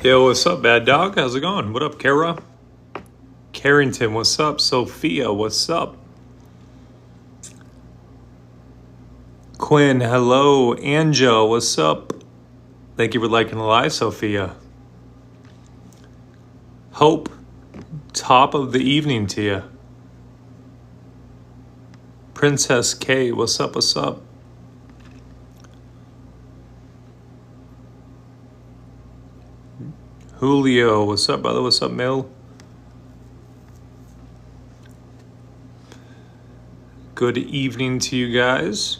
Yo, what's up, bad dog? How's it going? What up, Kara? Carrington, what's up? Sophia, what's up? Quinn, hello. Angel, what's up? Thank you for liking the live, Sophia. Hope, top of the evening to you. Princess K, what's up, what's up? Julio, what's up, brother? What's up, Mill? Good evening to you guys.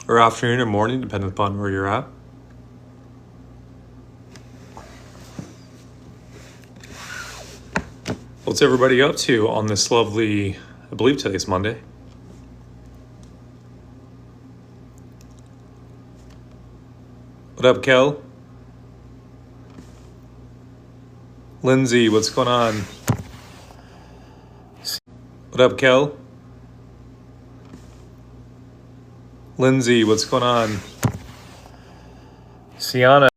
Or afternoon or morning, depending upon where you're at. What's everybody up to on this lovely, I believe today's Monday. What up, Kel? Lindsay, what's going on? What up, Kel? Lindsay, what's going on? Sienna.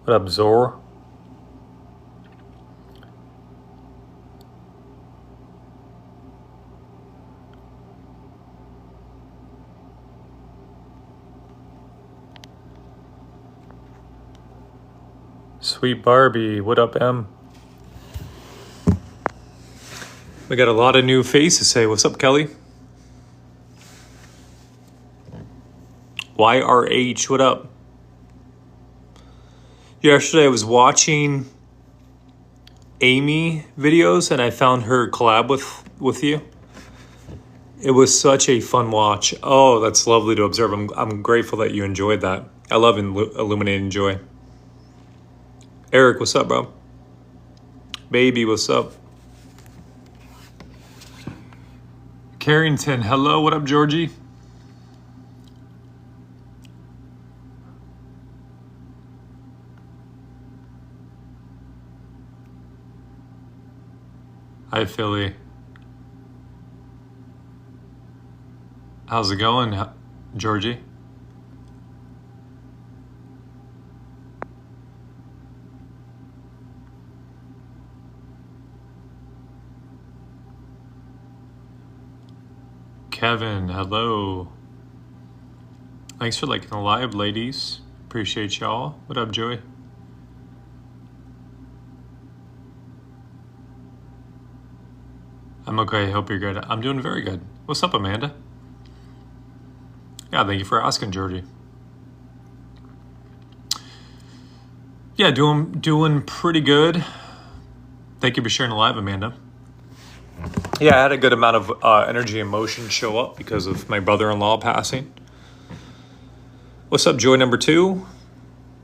What up, Zor? Sweet Barbie, what up, Em? We got a lot of new faces. Say, what's up, Kelly? YRH, what up? Yesterday I was watching Amy videos and I found her collab with you. It was such a fun watch. Oh, that's lovely to observe. I'm grateful that you enjoyed that. I love illuminating joy. Eric, what's up, bro? Baby, what's up? Carrington, hello. What up, Georgie? Hi, Philly. How's it going, Georgie? Kevin, hello. Thanks for liking the live, ladies. Appreciate y'all. What up, Joey? I'm okay. Hope you're good. I'm doing very good. What's up, Amanda? Yeah, thank you for asking, Georgie. Yeah, doing pretty good. Thank you for sharing the live, Amanda. Yeah, I had a good amount of energy and emotion show up because of my brother-in-law passing. What's up, Joy number 2?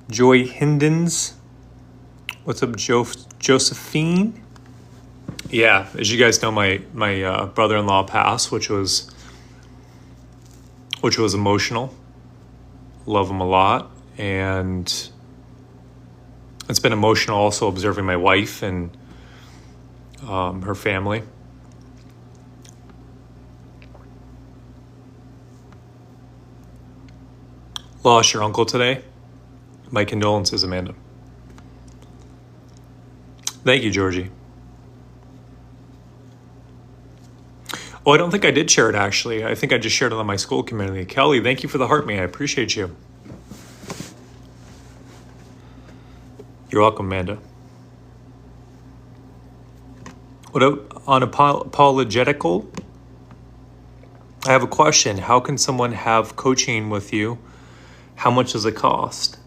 Joy Hindens. What's up, Josephine? Yeah, as you guys know, my brother-in-law passed, which was emotional. Love him a lot, and it's been emotional also observing my wife and her family. Lost your uncle today. My condolences, Amanda. Thank you, Georgie. Oh, I don't think I did share it, actually. I think I just shared it on my school community. Kelly, thank you for the heart, man. I appreciate you. You're welcome, Amanda. What up, unapologetical? I have a question. How can someone have coaching with you? How much does it cost?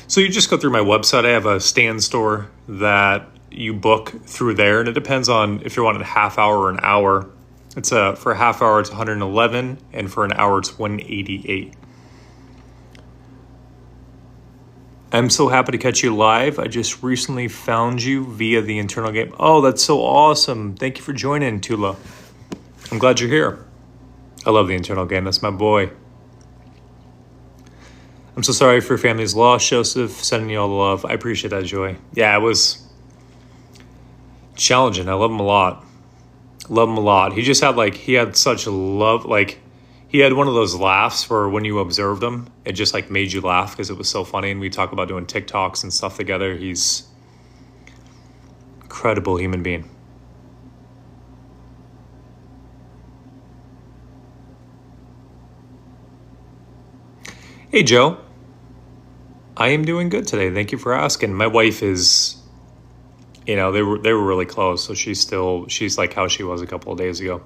So you just go through my website. I have a stand store that you book through there, and it depends on if you're wanting a half hour or an hour. It's for a half hour, it's 111, and for an hour, it's 188. I'm so happy to catch you live. I just recently found you via the internal game. Oh, that's so awesome. Thank you for joining, Tula. I'm glad you're here. I love the internal game. That's my boy. I'm so sorry for your family's loss, Joseph. Sending you all the love. I appreciate that, Joy. Yeah, it was Challenging. I love him a lot. Love him a lot. He just had he had such love. He had one of those laughs where when you observed him, it just made you laugh because it was so funny. And we talk about doing TikToks and stuff together. He's incredible human being. Hey, Joe. I am doing good today. Thank you for asking. My wife is, they were really close, so she's like how she was a couple of days ago.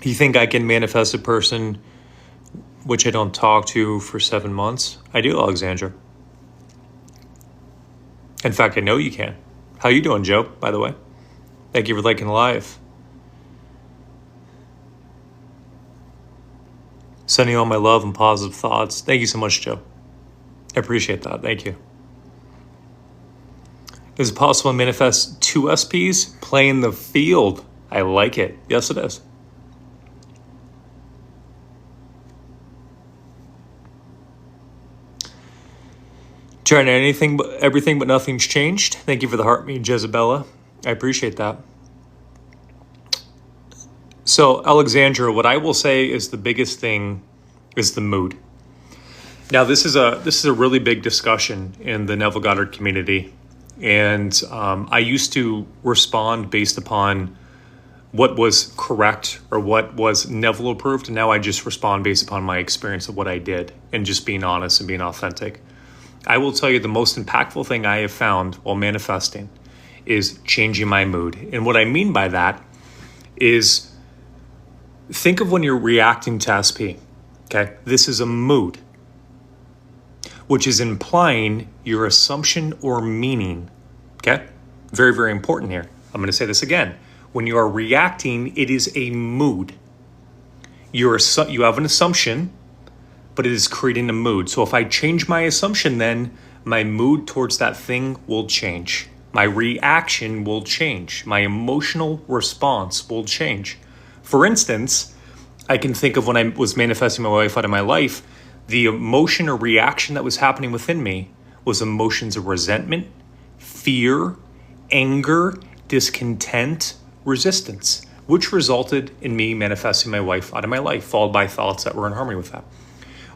You think I can manifest a person which I don't talk to for 7 months? I do, Alexandra. In fact, I know you can. How you doing, Joe, by the way? Thank you for liking the live. Sending you all my love and positive thoughts. Thank you so much, Joe. I appreciate that. Thank you. Is it possible to manifest 2 SPs? Playing the field. I like it. Yes, it is. Trying everything but nothing's changed. Thank you for the heart, me, Jezebella. I appreciate that. So, Alexandra, what I will say is the biggest thing is the mood. Now, this is a really big discussion in the Neville Goddard community, and I used to respond based upon what was correct or what was Neville approved, and now I just respond based upon my experience of what I did and just being honest and being authentic. I will tell you the most impactful thing I have found while manifesting is changing my mood. And what I mean by that is think of when you're reacting to SP, okay? This is a mood, which is implying your assumption or meaning, okay? Very, very important here. I'm going to say this again. When you are reacting, it is a mood. You have an assumption, but it is creating a mood. So if I change my assumption, then my mood towards that thing will change. My reaction will change. My emotional response will change. For instance, I can think of when I was manifesting my wife out of my life, the emotion or reaction that was happening within me was emotions of resentment, fear, anger, discontent, resistance, which resulted in me manifesting my wife out of my life, followed by thoughts that were in harmony with that.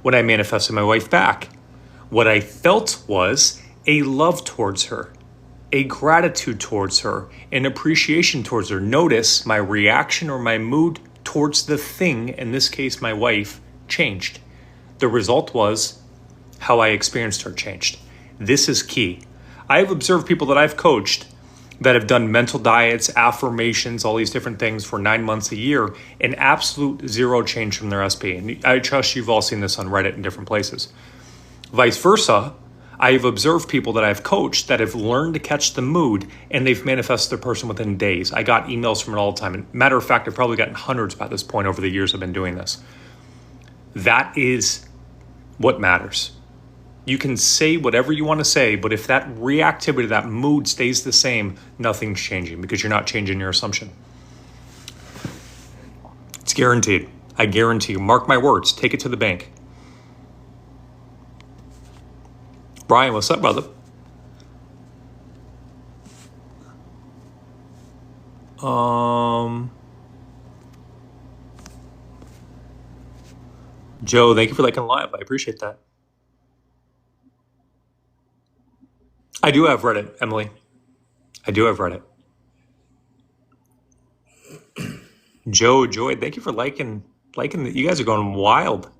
When I manifested my wife back, what I felt was a love towards her, a gratitude towards her, an appreciation towards her. Notice my reaction or my mood towards the thing, in this case my wife, changed. The result was how I experienced her changed. This is key. I have observed people that I've coached that have done mental diets, affirmations, all these different things for 9 months, a year, and absolute zero change from their SP. And I trust you've all seen this on Reddit and different places. Vice versa, I have observed people that I've coached that have learned to catch the mood and they've manifested their person within days. I got emails from it all the time. And matter of fact, I've probably gotten hundreds by this point over the years I've been doing this. That is what matters. You can say whatever you want to say, but if that reactivity, that mood stays the same, nothing's changing because you're not changing your assumption. It's guaranteed. I guarantee you. Mark my words. Take it to the bank. Brian, what's up, brother? Joe, thank you for liking live. I appreciate that. I do have Reddit, Emily. I do have Reddit. Joe, Joy, thank you for liking. You guys are going wild.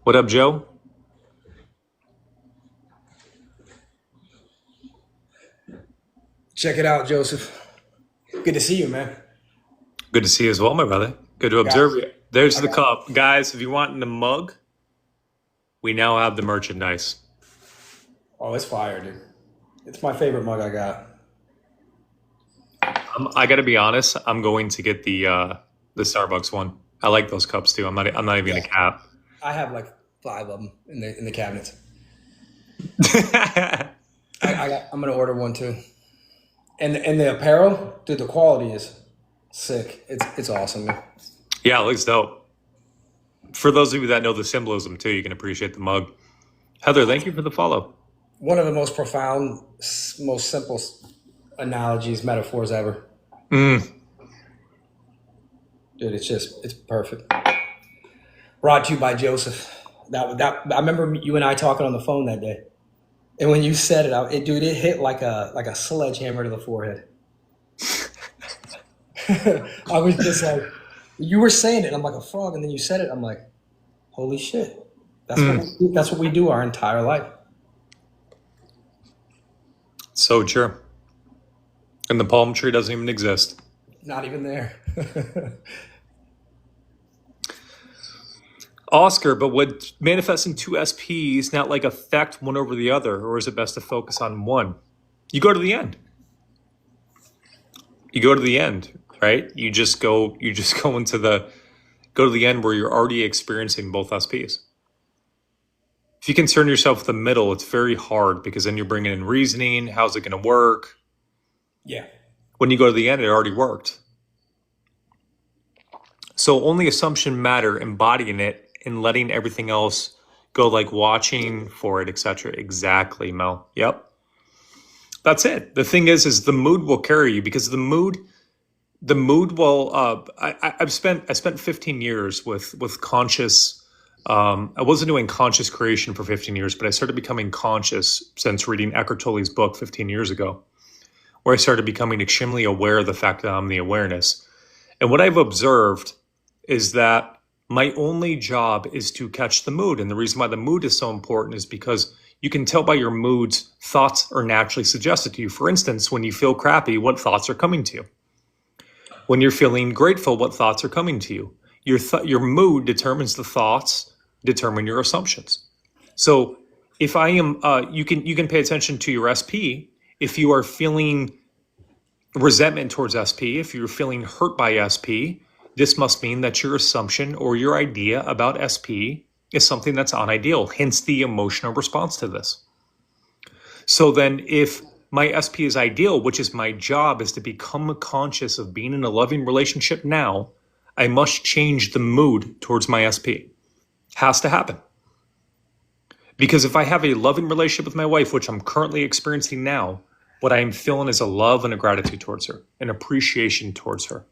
What up, Joe? Check it out, Joseph. Good to see you, man. Good to see you as well, my brother. Good to observe you. There's the cup. Guys, if you want the mug, we now have the merchandise. Oh, it's fire, dude. It's my favorite mug I got. I got to be honest. I'm going to get the Starbucks one. I like those cups too. I'm not even gonna cap. I have like 5 of them in the cabinets. I'm gonna order one too. And the apparel, dude, the quality is sick. It's awesome, man. Yeah, it looks dope. For those of you that know the symbolism too, you can appreciate the mug. Heather, thank you for the follow. One of the most profound, most simple analogies, metaphors ever. Dude, it's perfect. Brought to you by Joseph. I remember you and I talking on the phone that day. And when you said it, dude, it hit like a sledgehammer to the forehead. I was just like, you were saying it, I'm like a frog, and then you said it, I'm like, holy shit. That's what we do our entire life. So true. And the palm tree doesn't even exist. Not even there. Oscar, but would manifesting two SPs not like affect one over the other, or is it best to focus on one? You go to the end. You go to the end, right? You just go into go to the end where you're already experiencing both SPs. If you concern yourself with the middle, it's very hard because then you're bringing in reasoning. How's it going to work? Yeah. When you go to the end, it already worked. So only assumption matter, embodying it and letting everything else go, like watching for it, etc. Exactly, Mel. Yep. That's it. The thing is the mood will carry you, because the mood will, I spent 15 years with conscious, I wasn't doing conscious creation for 15 years, but I started becoming conscious since reading Eckhart Tolle's book 15 years ago, where I started becoming extremely aware of the fact that I'm the awareness. And what I've observed is that my only job is to catch the mood. And the reason why the mood is so important is because you can tell by your moods, thoughts are naturally suggested to you. For instance, when you feel crappy, what thoughts are coming to you? When you're feeling grateful, what thoughts are coming to you? Your mood determines the thoughts, determine your assumptions. So if I am, you can pay attention to your SP. If you are feeling resentment towards SP, if you're feeling hurt by SP, this must mean that your assumption or your idea about SP is something that's unideal, hence the emotional response to this. So then if my SP is ideal, which is my job, is to become conscious of being in a loving relationship now, I must change the mood towards my SP. Has to happen. Because if I have a loving relationship with my wife, which I'm currently experiencing now, what I am feeling is a love and a gratitude towards her, an appreciation towards her.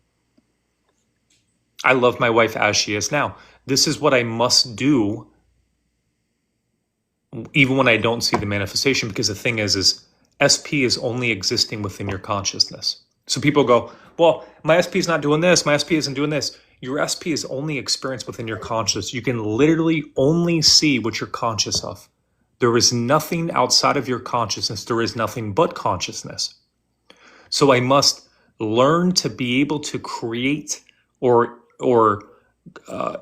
I love my wife as she is now. This is what I must do even when I don't see the manifestation, because the thing is SP is only existing within your consciousness. So people go, well, my SP is not doing this. My SP isn't doing this. Your SP is only experienced within your consciousness. You can literally only see what you're conscious of. There is nothing outside of your consciousness. There is nothing but consciousness. So I must learn to be able to create or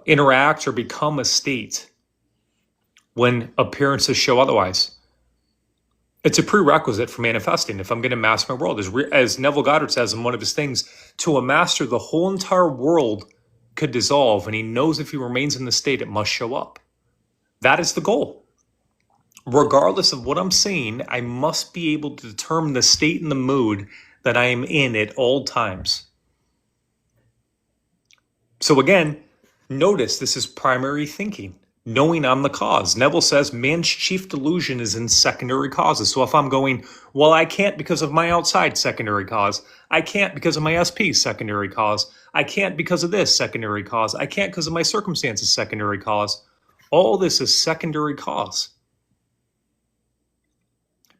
interact or become a state when appearances show otherwise. It's a prerequisite for manifesting. If I'm going to master my world, as Neville Goddard says in one of his things, to master the whole entire world could dissolve, and he knows if he remains in the state, it must show up. That is the goal. Regardless of what I'm saying, I must be able to determine the state and the mood that I am in at all times. So again, notice this is primary thinking, knowing I'm the cause. Neville says man's chief delusion is in secondary causes. So if I'm going, well, I can't because of my outside, secondary cause. I can't because of my SP, secondary cause. I can't because of this, secondary cause. I can't because of my circumstances, secondary cause. All this is secondary cause.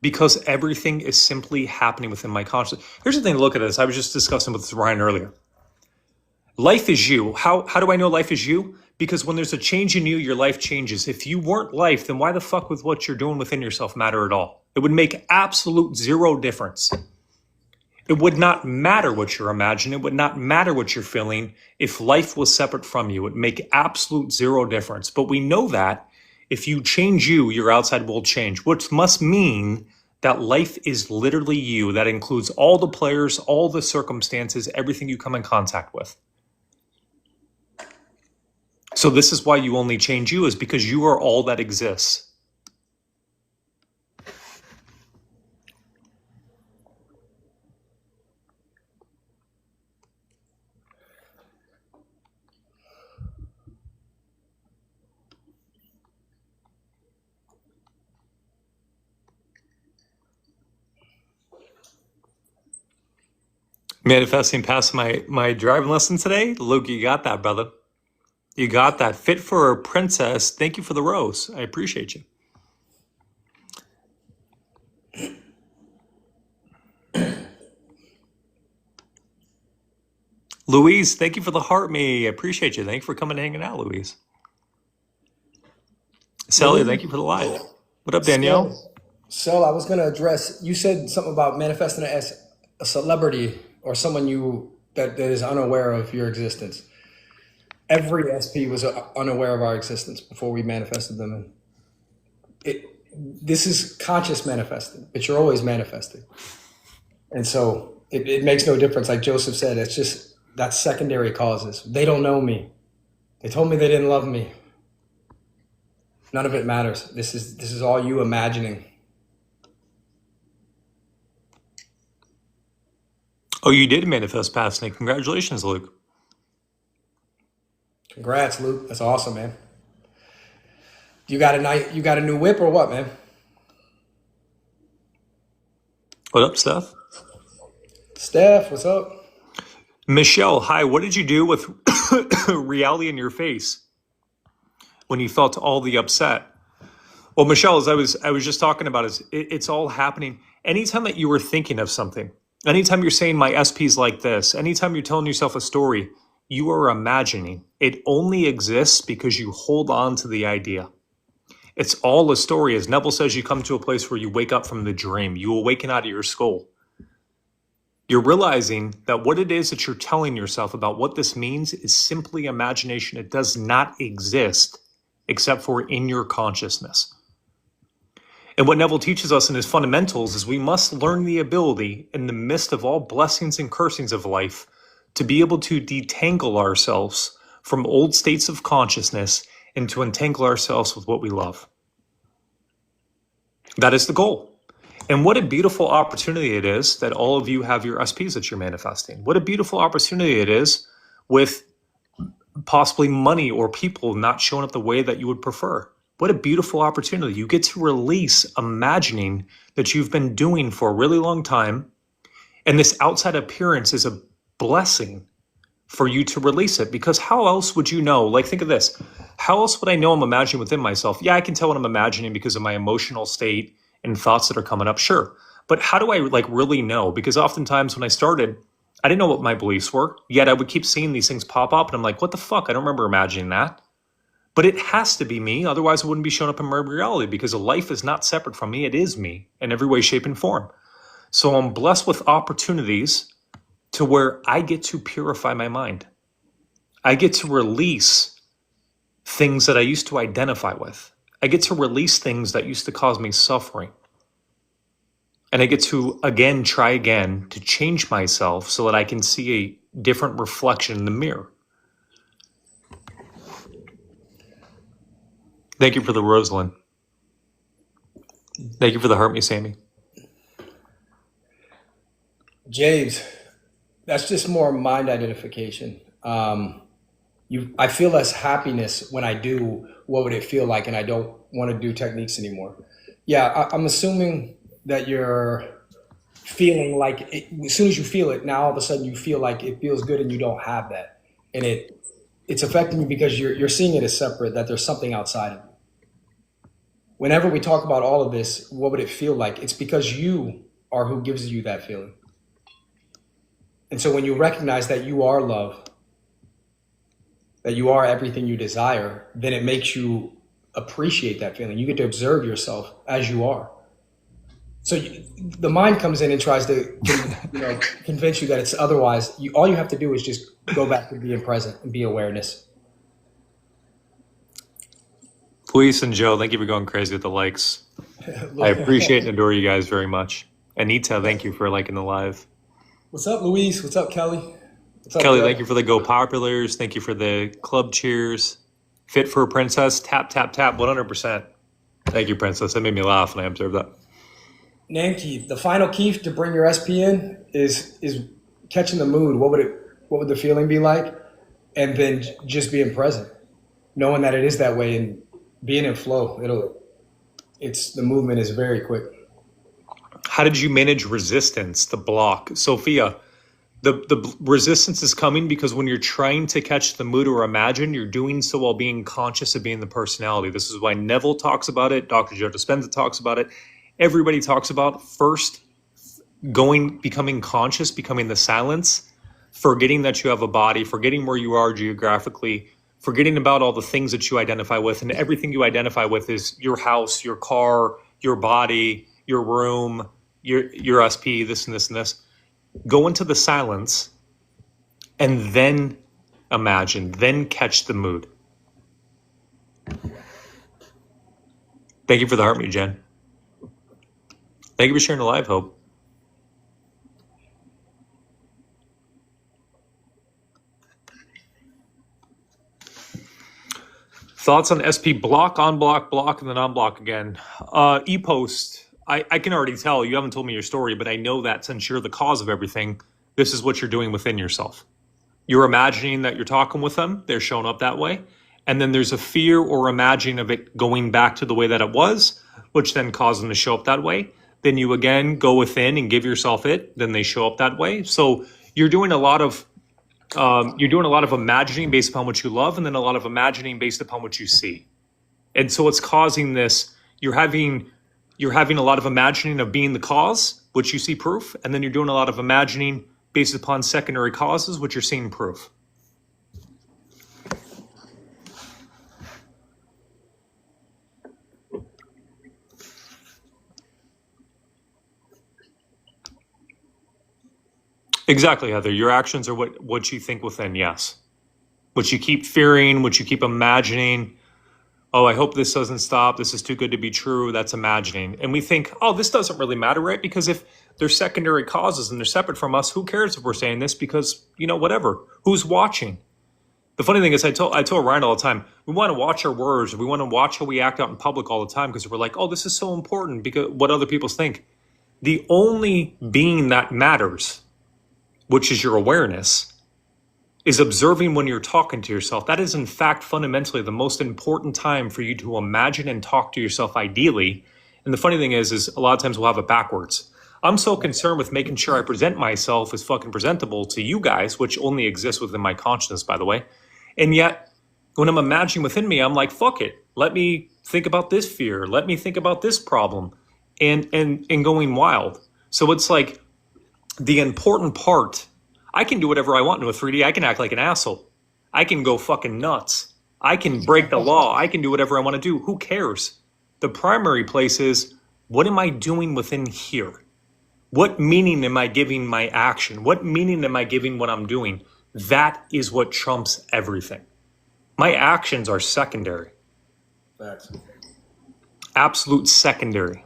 Because everything is simply happening within my consciousness. Here's the thing to look at this. I was just discussing with Ryan earlier. Life is you. How do I know life is you? Because when there's a change in you, your life changes. If you weren't life, then why the fuck would what you're doing within yourself matter at all? It would make absolute zero difference. It would not matter what you're imagining. It would not matter what you're feeling if life was separate from you. It would make absolute zero difference. But we know that if you change you, your outside will change, which must mean that life is literally you. That includes all the players, all the circumstances, everything you come in contact with. So this is why you only change you, is because you are all that exists. Manifesting past my driving lesson today. Luke, you got that, brother. You got that. Fit for a princess. Thank you for the rose. I appreciate you. Louise, thank you for the heart me. I appreciate you. Thank you for coming and hanging out, Louise. Sally, thank you for the live. What up, Danielle? So I was going to address, you said something about manifesting it as a celebrity or someone that is unaware of your existence. Every SP was unaware of our existence before we manifested them. And this is conscious manifesting, but you're always manifesting. And so it makes no difference. Like Joseph said, it's just that's secondary causes. They don't know me. They told me they didn't love me. None of it matters. This is all you imagining. Oh, you did manifest past Nick. Congratulations, Luke. Congrats, Luke. That's awesome, man. You got a new whip or what, man? What up, Steph? Steph, what's up? Michelle, hi. What did you do with reality in your face when you felt all the upset? Well, Michelle, as I was just talking about, it's all happening. Anytime that you were thinking of something, anytime you're saying my SP's like this, anytime you're telling yourself a story, you are imagining. It only exists because you hold on to the idea. It's all a story. As Neville says, you come to a place where you wake up from the dream. You awaken out of your skull. You're realizing that what it is that you're telling yourself about what this means is simply imagination. It does not exist except for in your consciousness. And what Neville teaches us in his fundamentals is we must learn the ability in the midst of all blessings and cursings of life to be able to detangle ourselves from old states of consciousness and to entangle ourselves with what we love. That is the goal. And what a beautiful opportunity it is that all of you have your SPs that you're manifesting. What a beautiful opportunity it is with possibly money or people not showing up the way that you would prefer. What a beautiful opportunity. You get to release imagining that you've been doing for a really long time. And this outside appearance is a blessing for you to release it, because how else would you know? Like, think of this. How else would I know I'm imagining within myself? Yeah, I can tell what I'm imagining because of my emotional state and thoughts that are coming up. Sure. But how do I really know? Because oftentimes when I started, I didn't know what my beliefs were, yet I would keep seeing these things pop up and I'm like, what the fuck? I don't remember imagining that. But it has to be me. Otherwise it wouldn't be showing up in my reality, because life is not separate from me. It is me in every way, shape, and form. So I'm blessed with opportunities to where I get to purify my mind. I get to release things that I used to identify with. I get to release things that used to cause me suffering. And I get to, again, try again to change myself so that I can see a different reflection in the mirror. Thank you for the Rosalind. Thank you for the heart me, Sammy. James, that's just more mind identification. I feel less happiness when I do what would it feel like, and I don't want to do techniques anymore. Yeah, I'm assuming that you're feeling like as soon as you feel it, now all of a sudden you feel like it feels good and you don't have that. And it's affecting you because you're seeing it as separate, that there's something outside of you. Whenever we talk about all of this, what would it feel like? It's because you are who gives you that feeling. And so when you recognize that you are love, that you are everything you desire, then it makes you appreciate that feeling. You get to observe yourself as you are. So the mind comes in and tries to convince you that it's otherwise. All you have to do is just go back to being present and be awareness. Luis and Joe, thank you for going crazy with the likes. I appreciate and adore you guys very much. Anita, thank you for liking the live. What's up, Luis? What's up, Kelly? What's up, Kelly, Joe? thank you for the Go Populars. Thank you for the club cheers. Fit for a Princess, tap, tap, tap, 100%. Thank you, Princess. That made me laugh when I observed that. Nanki, the final key to bring your SP in is catching the mood. What would the feeling be like? And then just being present, knowing that it is that way and being in flow. The movement is very quick. How did you manage resistance, the block? Sophia, The resistance is coming because when you're trying to catch the mood or imagine, you're doing so while being conscious of being the personality. This is why Neville talks about it. Dr. Joe Dispenza talks about it. Everybody talks about first becoming conscious, becoming the silence, forgetting that you have a body, forgetting where you are geographically, forgetting about all the things that you identify with. And everything you identify with is your house, your car, your body, your room, your SP, this and this and this. Go into the silence and then imagine, then catch the mood. Thank you for the heart meet, Jen. Thank you for sharing the live, Hope. Thoughts on SP block, unblock, block, and then unblock again. E-post, I can already tell, you haven't told me your story, but I know that since you're the cause of everything, this is what you're doing within yourself. You're imagining that you're talking with them, they're showing up that way, and then there's a fear or imagining of it going back to the way that it was, which then causes them to show up that way. Then you again go within and give yourself it, then they show up that way. So you're doing a lot of imagining based upon what you love, and then a lot of imagining based upon what you see. And so it's causing this, you're having a lot of imagining of being the cause, which you see proof, and then you're doing a lot of imagining based upon secondary causes, which you're seeing proof. Exactly, Heather. Your actions are what you think within, yes. What you keep fearing, what you keep imagining. Oh, I hope this doesn't stop. This is too good to be true. That's imagining. And we think, oh, this doesn't really matter, right? Because if they're secondary causes and they're separate from us, who cares if we're saying this? Because, whatever. Who's watching? The funny thing is, I tell Ryan all the time, we want to watch our words. We want to watch how we act out in public all the time because we're like, oh, this is so important because what other people think. The only being that matters, which is your awareness, is observing when you're talking to yourself. That is, in fact, fundamentally the most important time for you to imagine and talk to yourself ideally. And the funny thing is a lot of times we'll have it backwards. I'm so concerned with making sure I present myself as fucking presentable to you guys, which only exists within my consciousness, by the way. And yet, when I'm imagining within me, I'm like, fuck it. Let me think about this fear. Let me think about this problem. And going wild. So it's like, the important part, I can do whatever I want in a 3D. I can act like an asshole. I can go fucking nuts. I can break the law. I can do whatever I want to do. Who cares? The primary place is, what am I doing within here? What meaning am I giving my action? What meaning am I giving what I'm doing? That is what trumps everything. My actions are secondary. Facts. Absolute secondary.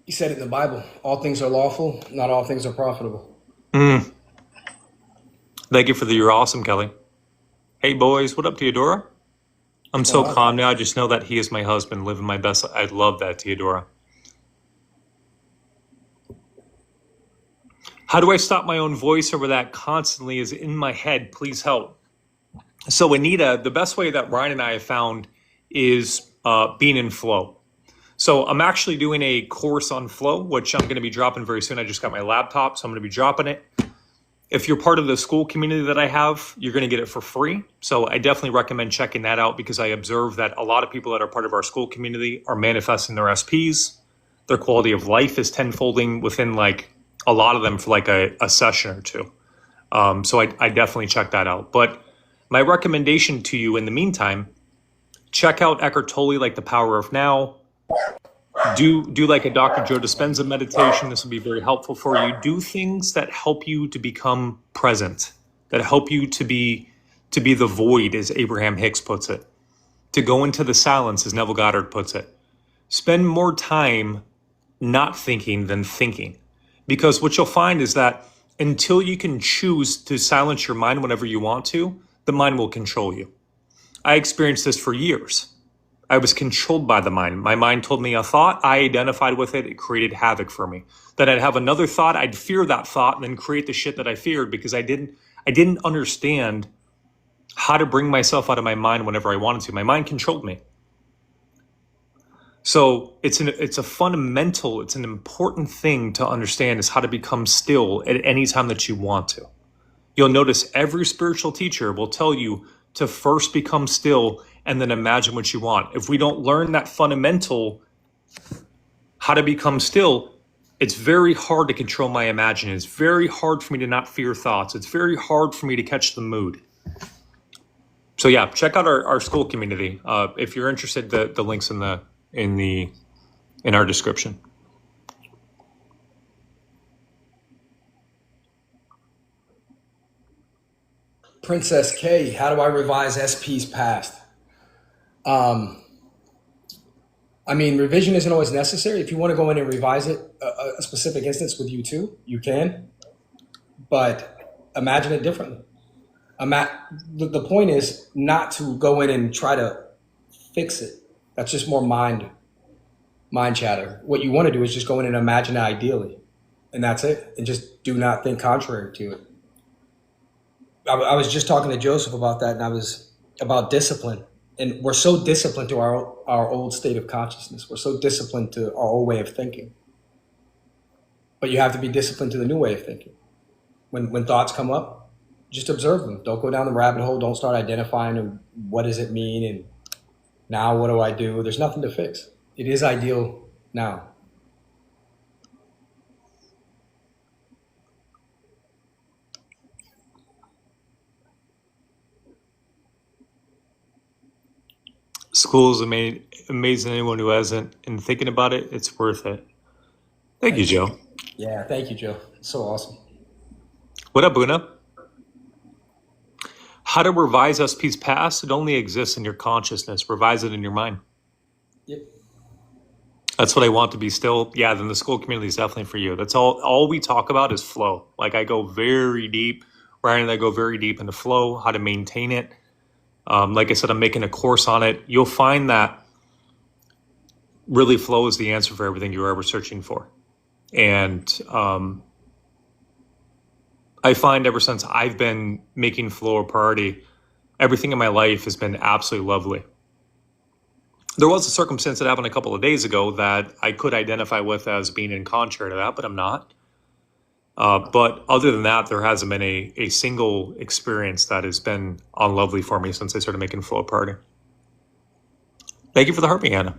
You said it in the Bible. All things are lawful. Not all things are profitable. Thank you for you're awesome, Kelly. Hey, boys. What up, Theodora? I'm so calm now. I just know that he is my husband, living my best. I love that, Theodora. How do I stop my own voice over that constantly is in my head? Please help. So, Anita, the best way that Ryan and I have found is being in flow. So I'm actually doing a course on flow, which I'm going to be dropping very soon. I just got my laptop, so I'm going to be dropping it. If you're part of the school community that I have, you're going to get it for free. So I definitely recommend checking that out because I observe that a lot of people that are part of our school community are manifesting their SPs. Their quality of life is tenfolding within like a lot of them for like a session or two. So I definitely check that out. But my recommendation to you in the meantime, check out Eckhart Tolle, like The Power of Now. Do like a Dr. Joe Dispenza meditation. This will be very helpful for you. Do things that help you to become present, that help you to be the void, as Abraham Hicks puts it, to go into the silence, as Neville Goddard puts it. Spend more time not thinking than thinking, because what you'll find is that until you can choose to silence your mind whenever you want to, the mind will control you. I experienced this for years. I was controlled by the mind. My mind told me a thought, I identified with it, it created havoc for me. Then I'd have another thought, I'd fear that thought, and then create the shit that I feared because I didn't understand how to bring myself out of my mind whenever I wanted to. My mind controlled me. So it's a fundamental, it's an important thing to understand is how to become still at any time that you want to. You'll notice every spiritual teacher will tell you to first become still and then imagine what you want. If we don't learn that fundamental, how to become still, it's very hard to control my imagination. It's very hard for me to not fear thoughts. It's very hard for me to catch the mood. So yeah, check out our school community. If you're interested, the links in our description. Princess K, how do I revise SP's past? I mean, revision isn't always necessary. If you want to go in and revise it, a specific instance with you too, you can, but imagine it differently. The point is not to go in and try to fix it. That's just more mind chatter. What you want to do is just go in and imagine it ideally, and that's it. And just do not think contrary to it. I was just talking to Joseph about that, and I was about discipline. And we're so disciplined to our old state of consciousness. We're so disciplined to our old way of thinking. But you have to be disciplined to the new way of thinking. When thoughts come up, just observe them. Don't go down the rabbit hole. Don't start identifying them. What does it mean? And now what do I do? There's nothing to fix. It is ideal now. School is amazing. Anyone who hasn't and thinking about it, it's worth it. Thank you, Joe. Yeah, thank you, Joe. So awesome. What up, Buna? How to revise SP's past? It only exists in your consciousness. Revise it in your mind. Yep. That's what I want to be still. Yeah, then the school community is definitely for you. That's all we talk about is flow. Like I go very deep. Ryan and I go very deep into flow, how to maintain it. Like I said, I'm making a course on it. You'll find that really flow is the answer for everything you're ever searching for. And I find ever since I've been making flow a priority, everything in my life has been absolutely lovely. There was a circumstance that happened a couple of days ago that I could identify with as being in contrary to that, but I'm not. But other than that, there hasn't been a single experience that has been unlovely for me since I started making flow a priority. Thank you for the heartbeat, Hannah.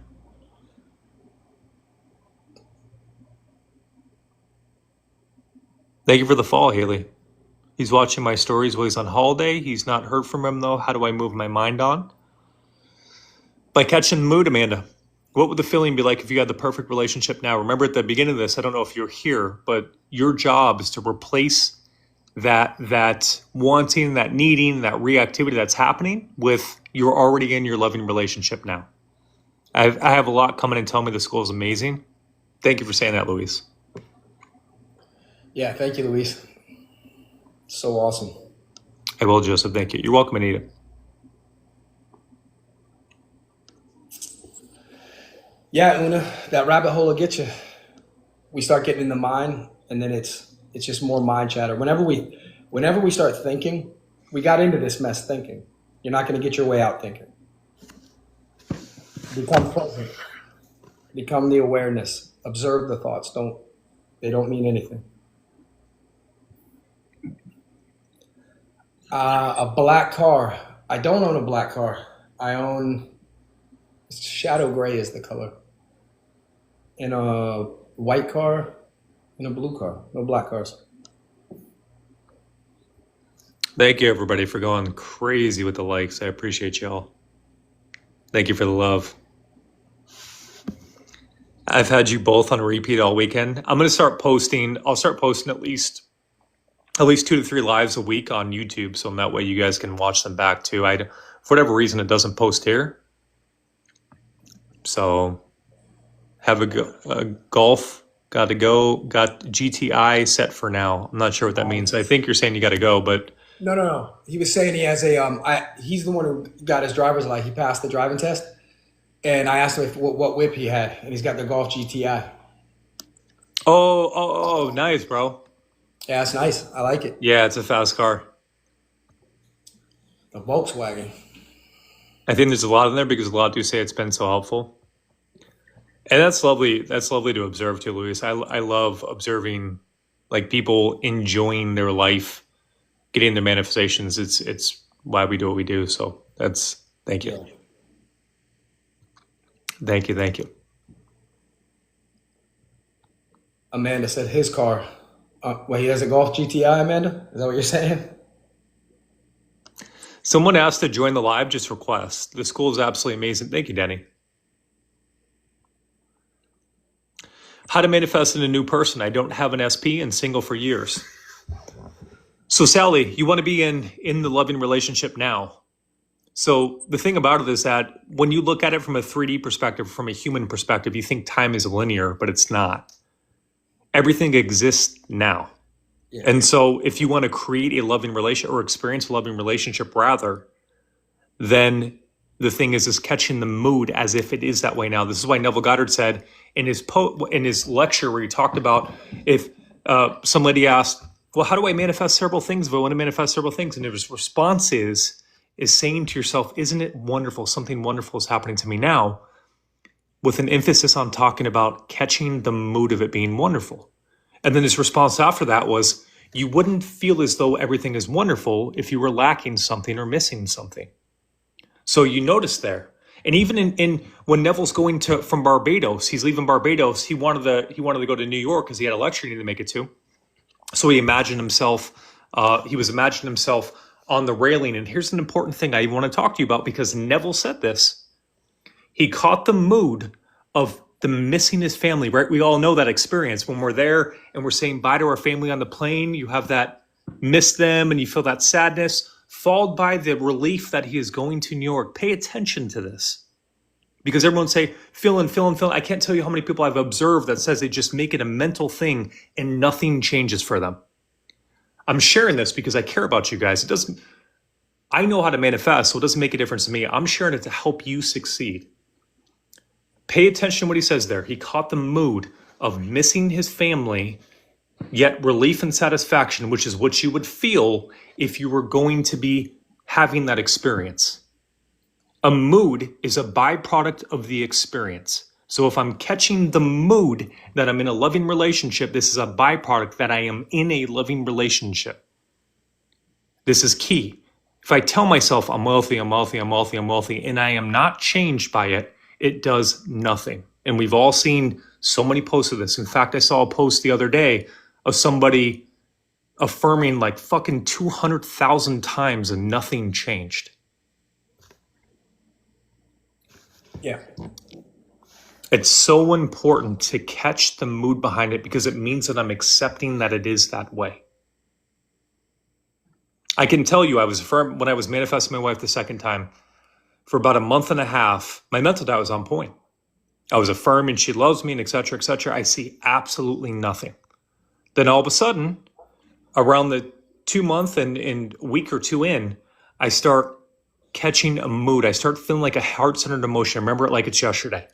Thank you for the fall, Haley. He's watching my stories while he's on holiday. He's not heard from him, though. How do I move my mind on? By catching the mood, Amanda. What would the feeling be like if you had the perfect relationship now? Remember at the beginning of this, I don't know if you're here, but your job is to replace that wanting, that needing, that reactivity that's happening with you're already in your loving relationship now. I have a lot coming and telling me the school is amazing. Thank you for saying that, Luis. Yeah, thank you, Luis. So awesome. I will, Joseph. Thank you. You're welcome, Anita. Yeah, Una, that rabbit hole will get you. We start getting in the mind, and then it's just more mind chatter. Whenever we start thinking, we got into this mess thinking. You're not going to get your way out thinking. Become present. Become the awareness. Observe the thoughts. They don't mean anything. A black car. I don't own a black car. I own shadow gray is the color. And a white car and a blue car. No black cars. Thank you, everybody, for going crazy with the likes. I appreciate y'all. Thank you for the love. I've had you both on repeat all weekend. I'm going to start posting. I'll start posting at least 2 to 3 lives a week on YouTube. So in that way you guys can watch them back too. For whatever reason, it doesn't post here. So have a golf, got GTI set for now. I'm not sure what that means. I think you're saying you got to go, but. No. He was saying he has he's the one who got his driver's license. He passed the driving test. And I asked him what whip he had. And he's got the Golf GTI. Oh, nice, bro. Yeah, it's nice. I like it. Yeah, it's a fast car. The Volkswagen. I think there's a lot in there because a lot do say it's been so helpful. And that's lovely. That's lovely to observe too, Luis. I love observing like people enjoying their life, getting their manifestations. It's why we do what we do. So that's thank you. Yeah. Thank you. Thank you. Amanda said his car. Well, he has a Golf GTI, Amanda? Is that what you're saying? Someone asked to join the live, just request. The school is absolutely amazing. Thank you, Danny. How to manifest in a new person. I don't have an SP and single for years. So Sally, you want to be in the loving relationship now. So the thing about it is that when you look at it from a 3D perspective, from a human perspective, you think time is linear, but it's not. Everything exists now. Yeah. And so if you want to create a loving relationship or experience a loving relationship rather, then the thing is catching the mood as if it is that way now. This is why Neville Goddard said in his lecture where he talked about if some lady asked, well, how do I manifest several things if I want to manifest several things? And his response is saying to yourself, isn't it wonderful? Something wonderful is happening to me now, with an emphasis on talking about catching the mood of it being wonderful. And then his response after that was, you wouldn't feel as though everything is wonderful if you were lacking something or missing something. So you notice there. And even in when Neville's going from Barbados, he's leaving Barbados, he wanted to go to New York because he had a lecture he needed to make it to. So he imagined himself, imagining himself on the railing. And here's an important thing I want to talk to you about, because Neville said this. He caught the mood of the missing his family, right? We all know that experience when we're there and we're saying bye to our family on the plane. You have that miss them and you feel that sadness, followed by the relief that he is going to New York. Pay attention to this, because everyone say, feeling. I can't tell you how many people I've observed that says they just make it a mental thing and nothing changes for them. I'm sharing this because I care about you guys. I know how to manifest, so it doesn't make a difference to me. I'm sharing it to help you succeed. Pay attention to what he says there. He caught the mood of missing his family, yet relief and satisfaction, which is what you would feel if you were going to be having that experience. A mood is a byproduct of the experience. So if I'm catching the mood that I'm in a loving relationship, this is a byproduct that I am in a loving relationship. This is key. If I tell myself I'm wealthy, and I am not changed by it, it does nothing. And we've all seen so many posts of this. In fact, I saw a post the other day of somebody affirming like fucking 200,000 times and nothing changed. Yeah. It's so important to catch the mood behind it, because it means that I'm accepting that it is that way. I can tell you, I was affirmed when I was manifesting my wife the second time. For about a month and a half, my mental diet was on point. I was affirming she loves me and et cetera, et cetera. I see absolutely nothing. Then all of a sudden, around the 2 month and week or two in, I start catching a mood. I start feeling like a heart-centered emotion. I remember it like it's yesterday.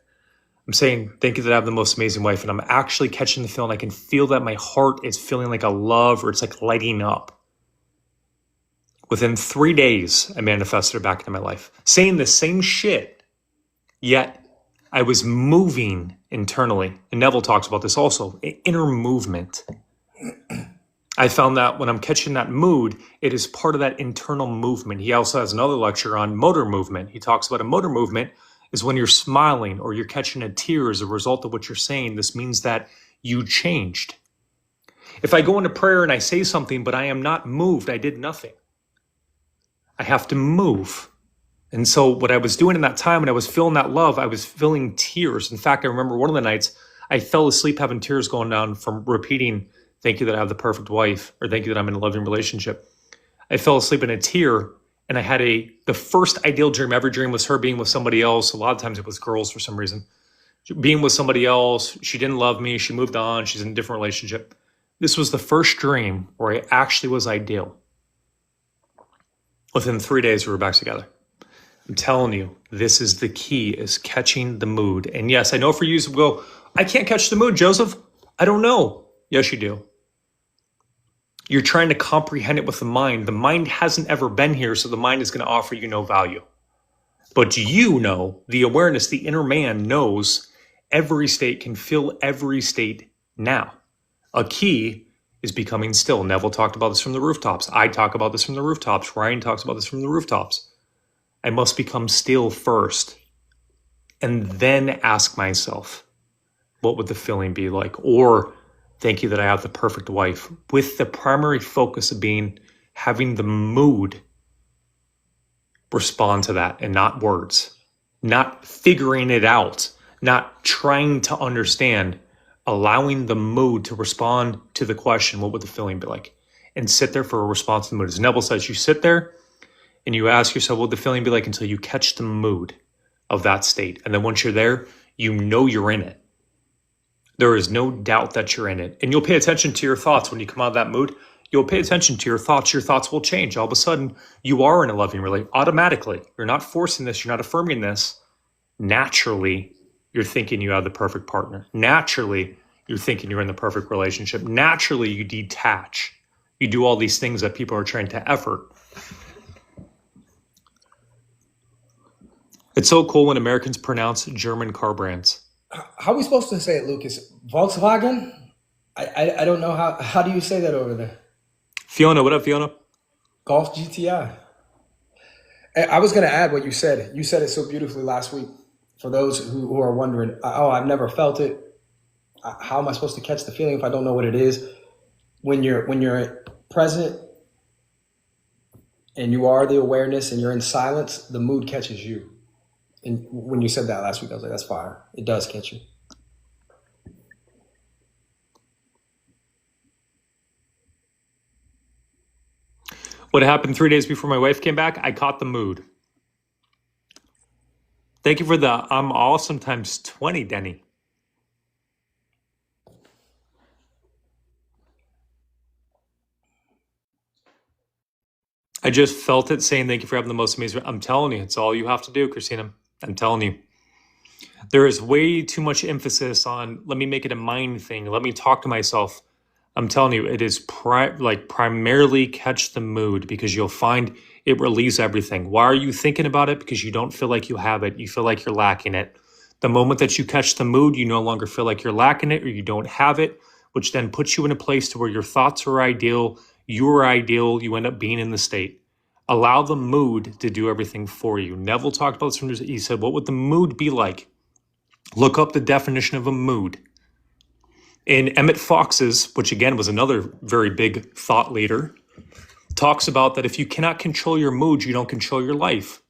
I'm saying, thank you that I have the most amazing wife. And I'm actually catching the feeling. I can feel that my heart is feeling like a love, or it's like lighting up. Within 3 days, I manifested her back into my life, saying the same shit, yet I was moving internally. And Neville talks about this also, inner movement. I found that when I'm catching that mood, it is part of that internal movement. He also has another lecture on motor movement. He talks about a motor movement is when you're smiling or you're catching a tear as a result of what you're saying. This means that you changed. If I go into prayer and I say something, but I am not moved, I did nothing. I have to move. And so what I was doing in that time when I was feeling that love, I was feeling tears. In fact, I remember one of the nights I fell asleep having tears going down from repeating, thank you that I have the perfect wife, or thank you that I'm in a loving relationship. I fell asleep in a tear, and I had the first ideal dream ever dream was her being with somebody else. A lot of times it was girls for some reason. Being with somebody else, she didn't love me, she moved on, she's in a different relationship. This was the first dream where I actually was ideal. Within 3 days, we were back together. I'm telling you, this is the key, is catching the mood. And yes, I know for you to go, I can't catch the mood, Joseph. I don't know. Yes, you do. You're trying to comprehend it with the mind. The mind hasn't ever been here, so the mind is going to offer you no value. But you know, the awareness, the inner man knows every state, can feel every state now. A key is becoming still. Neville talked about this from the rooftops. I talk about this from the rooftops. Ryan talks about this from the rooftops. I must become still first and then ask myself, what would the feeling be like? Or thank you that I have the perfect wife, with the primary focus of being having the mood respond to that and not words, not figuring it out, not trying to understand, allowing the mood to respond to the question, what would the feeling be like? And sit there for a response to the mood. As Neville says, you sit there and you ask yourself, what would the feeling be like, until you catch the mood of that state. And then once you're there, you know you're in it. There is no doubt that you're in it. And you'll pay attention to your thoughts when you come out of that mood. You'll pay attention to your thoughts. Your thoughts will change. All of a sudden, you are in a loving relationship. Automatically, you're not forcing this. You're not affirming this. Naturally, you're thinking you have the perfect partner. Naturally, you're thinking you're in the perfect relationship. Naturally, you detach. You do all these things that people are trying to effort. It's so cool when Americans pronounce German car brands. How are we supposed to say it, Lucas? Volkswagen? I don't know how do you say that over there? Fiona, what up, Fiona? Golf GTI. I was going to add what you said. You said it so beautifully last week. For those who are wondering, oh, I've never felt it. How am I supposed to catch the feeling if I don't know what it is? When you're present and you are the awareness and you're in silence, the mood catches you. And when you said that last week, I was like, that's fire. It does catch you. What happened 3 days before my wife came back? I caught the mood. Thank you for the I'm awesome times 20, Denny. I just felt it saying thank you for having the most amazing. I'm telling you, it's all you have to do, Christina. I'm telling you. There is way too much emphasis on, let me make it a mind thing. Let me talk to myself. I'm telling you, it is primarily catch the mood, because you'll find it relieves everything. Why are you thinking about it? Because you don't feel like you have it. You feel like you're lacking it. The moment that you catch the mood, you no longer feel like you're lacking it or you don't have it, which then puts you in a place to where your thoughts are ideal, you're ideal, you end up being in the state. Allow the mood to do everything for you. Neville talked about this. He said, what would the mood be like? Look up the definition of a mood. In Emmett Fox's, which again was another very big thought leader, talks about that if you cannot control your mood, you don't control your life.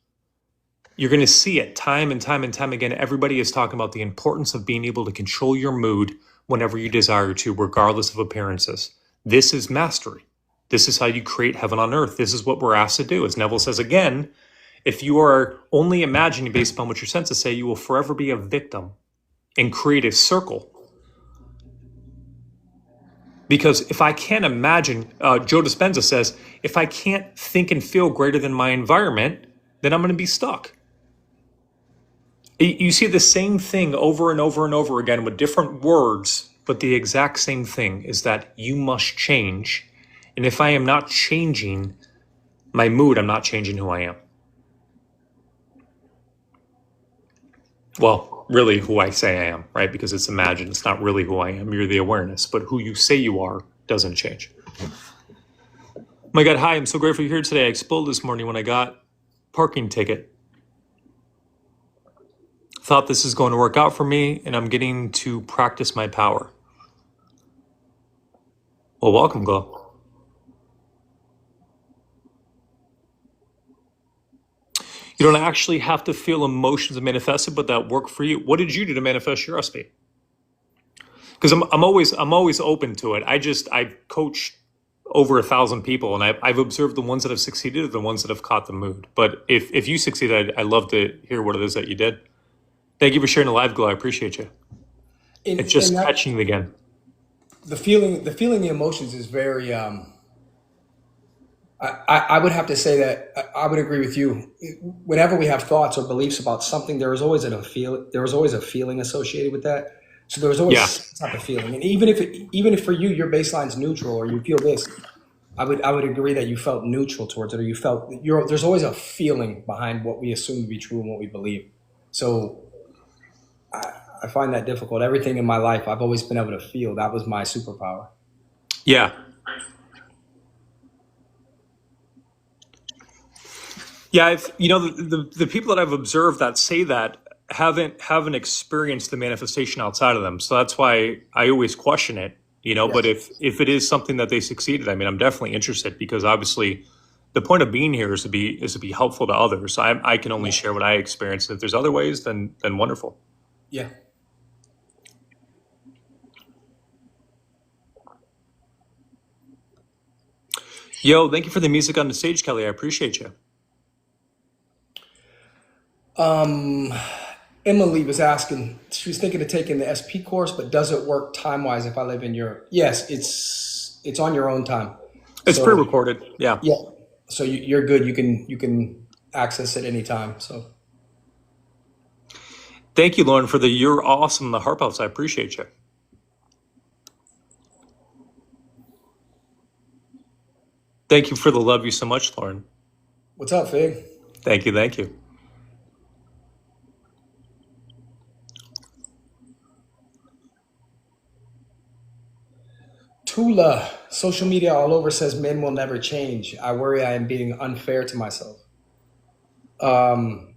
You're going to see it time and time and time again. Everybody is talking about the importance of being able to control your mood whenever you desire to, regardless of appearances. This is mastery. This is how you create heaven on earth. This is what we're asked to do. As Neville says again, if you are only imagining based upon what your senses say, you will forever be a victim and create a circle. Because if I can't imagine, Joe Dispenza says, if I can't think and feel greater than my environment, then I'm going to be stuck. You see the same thing over and over and over again with different words, but the exact same thing is that you must change. And if I am not changing my mood, I'm not changing who I am. Well, really who I say I am, right? Because it's imagined. It's not really who I am. You're the awareness. But who you say you are doesn't change. My God, hi, I'm so grateful you're here today. I exploded this morning when I got parking ticket. Thought this is going to work out for me, and I'm getting to practice my power. Well, welcome, Glow. You don't actually have to feel emotions to manifest it, but that work for you. What did you do to manifest your recipe? Because I'm always open to it. I coach over 1,000 people, and I've observed the ones that have succeeded are the ones that have caught the mood. But if you succeeded, I'd love to hear what it is that you did. Thank you for sharing the live, Glow. I appreciate you. It's just catching it again. The feeling, the emotions is very. I would have to say that I would agree with you. Whenever we have thoughts or beliefs about something, there is always a feeling associated with that. So there's always some type of feeling, and even if for you your baseline's neutral or you feel this, I would agree that you felt neutral towards it, or you felt there's always a feeling behind what we assume to be true and what we believe. So I find that difficult. Everything in my life, I've always been able to feel. That was my superpower. Yeah. Yeah, the people that I've observed that say that haven't experienced the manifestation outside of them. So that's why I always question it, but Yes. if it is something that they succeeded, I mean, I'm definitely interested because obviously the point of being here is to be helpful to others. So I can only Yeah. share what I experienced. If there's other ways, then wonderful. Yeah. Yo, thank you for the music on the stage, Kelly. I appreciate you. Um, Emily was asking, she was thinking of taking the SP course, but does it work time wise if I live in Europe? Yes, it's on your own time. It's So pre-recorded. Yeah. yeah, so you're good. You can access it anytime. So Thank you, Lauren, for the you're awesome, the heart puffs. I appreciate you. Thank you for the love you so much, Lauren. what's up, Fig? Thank you. Thank you. Tula, social media all over says men will never change. I worry I am being unfair to myself. Um,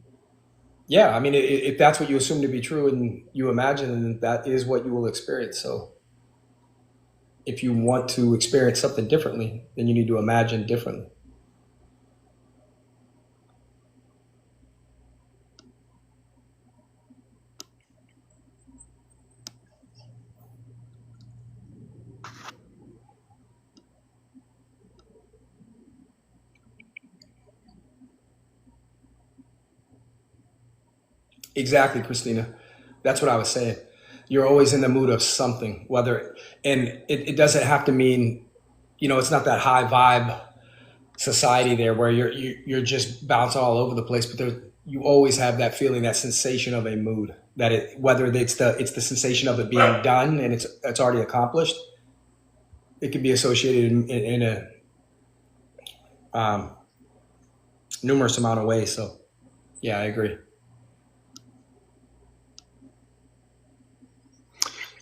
yeah, I mean, if that's what you assume to be true and you imagine, then that is what you will experience. So if you want to experience something differently, then you need to imagine differently. Exactly, Christina. That's what I was saying. You're always in the mood of something, and it doesn't have to mean, it's not that high vibe society there where you're just bouncing all over the place, but you always have that feeling, that sensation of a mood, whether it's the sensation of it being done and it's already accomplished. It can be associated in a um, numerous amount of ways. So yeah, I agree.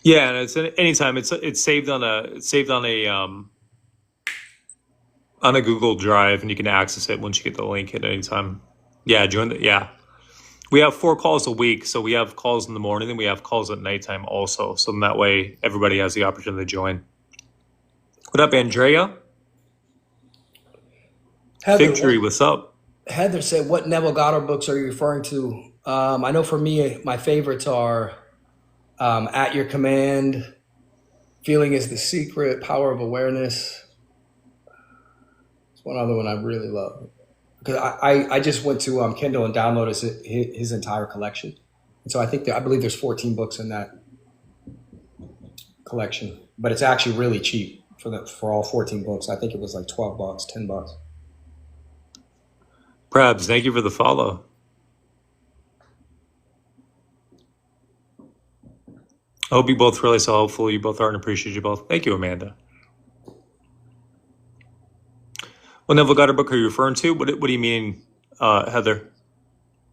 Yeah, and it's anytime it's saved on a Google Drive, and you can access it once you get the link at any time. Yeah, join the yeah. We have 4 calls a week, so we have calls in the morning and we have calls at nighttime also. So in that way, everybody has the opportunity to join. What up, Andrea? Heather, Fig Tree, what's up? Heather said, "What Neville Goddard books are you referring to?" I know for me, my favorites are "At Your Command," "Feeling is the Secret," "Power of Awareness." It's one other one I really love because I just went to Kindle and downloaded his entire collection, and so I believe there's 14 books in that collection, but it's actually really cheap for all 14 books. I think it was like $12, $10. Prabs, thank you for the follow. I hope you both really so helpful. You both are and appreciate you both. Thank you, Amanda. What Neville Goddard book are you referring to? What do you mean, Heather?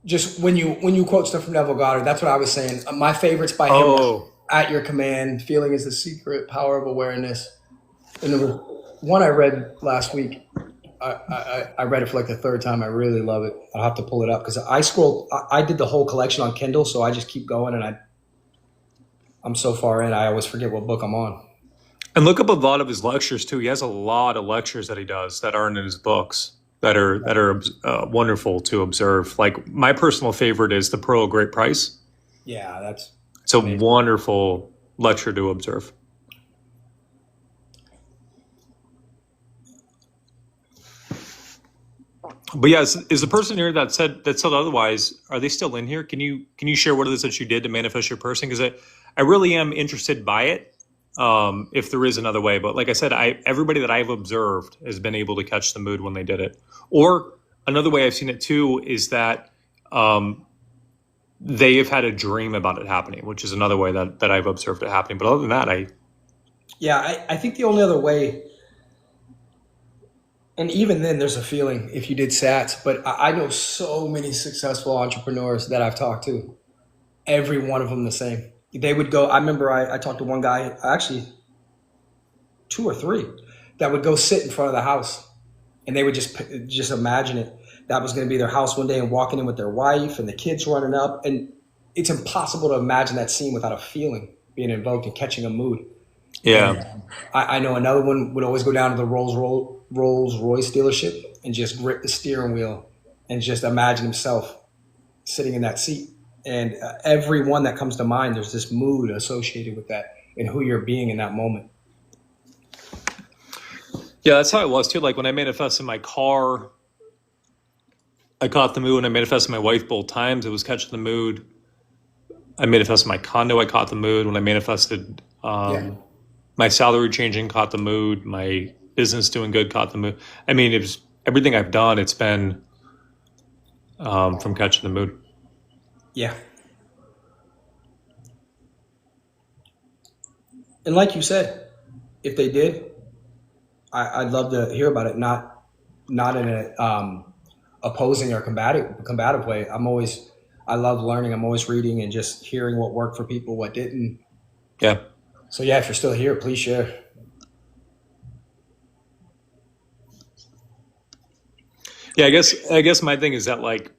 Just when you quote stuff from Neville Goddard, that's what I was saying. My favorites by him are Oh, "At Your Command," "Feeling is the Secret," "Power of Awareness," and there was one I read last week. I read it for like the third time. I really love it. I'll have to pull it up because I did the whole collection on Kindle, so I just keep going, and I'm so far in, I always forget what book I'm on. and look up a lot of his lectures too. He has a lot of lectures that he does that aren't in his books that are wonderful to observe. Like my personal favorite is The Pearl of Great Price. Yeah, that's It's a amazing. wonderful lecture to observe. But yeah, is the person here that said otherwise? Are they still in here? Can you share what it is that you did to manifest your person? Because I really am interested by it. If there is another way, but like I said, everybody that I've observed has been able to catch the mood when they did it. Or another way I've seen it too is that um, they have had a dream about it happening, which is another way that I've observed it happening. But other than that, Yeah, I think the only other way, and even then, there's a feeling if you did SATs, but I know so many successful entrepreneurs that I've talked to. Every one of them the same. They would go. I remember I talked to one guy, actually two or three, that would go sit in front of the house, and they would just imagine it. That was going to be their house one day, and walking in with their wife and the kids running up, and it's impossible to imagine that scene without a feeling being invoked and catching a mood. And Yeah. I know another one would always go down to the Rolls Royce dealership and just grip the steering wheel and just imagine himself sitting in that seat. And every one that comes to mind, there's this mood associated with that and who you're being in that moment. Yeah, that's how it was too. Like when I manifested my car, I caught the mood. When I manifested my wife both times, it was catching the mood. I manifested my condo, I caught the mood. When I manifested Yeah. my salary changing, caught the mood. My business doing good, caught the mood. I mean, it was everything I've done. It's been from catching the mood. Yeah. And like you said, if they did, I'd love to hear about it. Not in a opposing or combative way. I love learning. I'm always reading and just hearing what worked for people, what didn't. Yeah. So yeah, if you're still here, please share. Yeah, I guess my thing is that like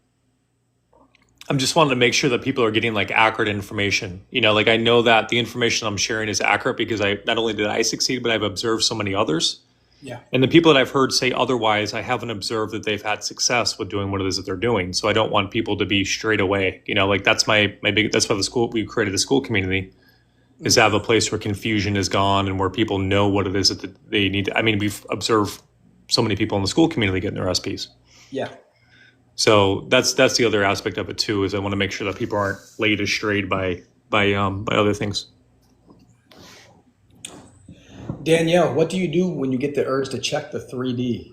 I'm just wanting to make sure that people are getting like accurate information. Like I know that the information I'm sharing is accurate because I not only did I succeed, but I've observed so many others. Yeah. And the people that I've heard say otherwise, I haven't observed that they've had success with doing what it is that they're doing. So I don't want people to be straight away. Like that's my big. That's why we created the school community, is to have a place where confusion is gone and where people know what it is that they need to. I mean, we've observed so many people in the school community getting their SPs. Yeah. So that's the other aspect of it too, is I want to make sure that people aren't led astray by other things. Danielle, what do you do when you get the urge to check the 3D?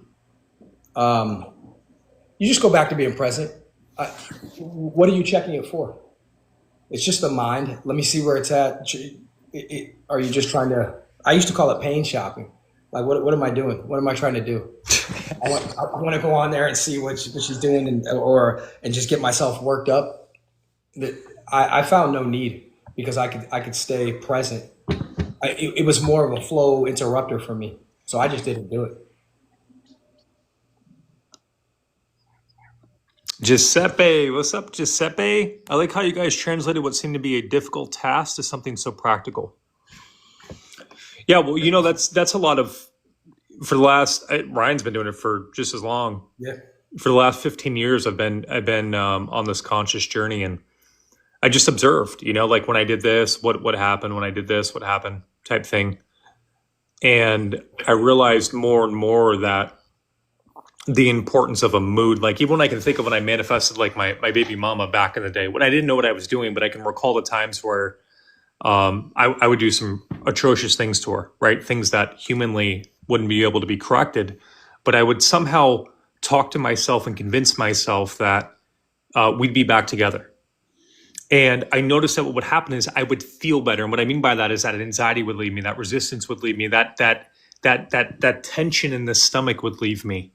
You just go back to being present. What are you checking it for? It's just the mind. Let me see where it's at. Are you just trying to? I used to call it pain shopping. Like, what am I doing? What am I trying to do? I want to go on there and see what she's doing, and just get myself worked up. I found no need because I could stay present. It was more of a flow interrupter for me, so I just didn't do it. Giuseppe, what's up, Giuseppe? I like how you guys translated what seemed to be a difficult task to something so practical. Yeah, well, that's a lot of for the last. Ryan's been doing it for just as long. Yeah. For the last 15 years, I've been on this conscious journey, and I just observed. Like when I did this, what happened? When I did this, what happened? Type thing, and I realized more and more that the importance of a mood. Like even when I can think of when I manifested like my baby mama back in the day, when I didn't know what I was doing, but I can recall the times where I would do some atrocious things to her, right? Things that humanly wouldn't be able to be corrected, but I would somehow talk to myself and convince myself that we'd be back together. And I noticed that what would happen is I would feel better. And what I mean by that is that anxiety would leave me, that resistance would leave me, that tension in the stomach would leave me.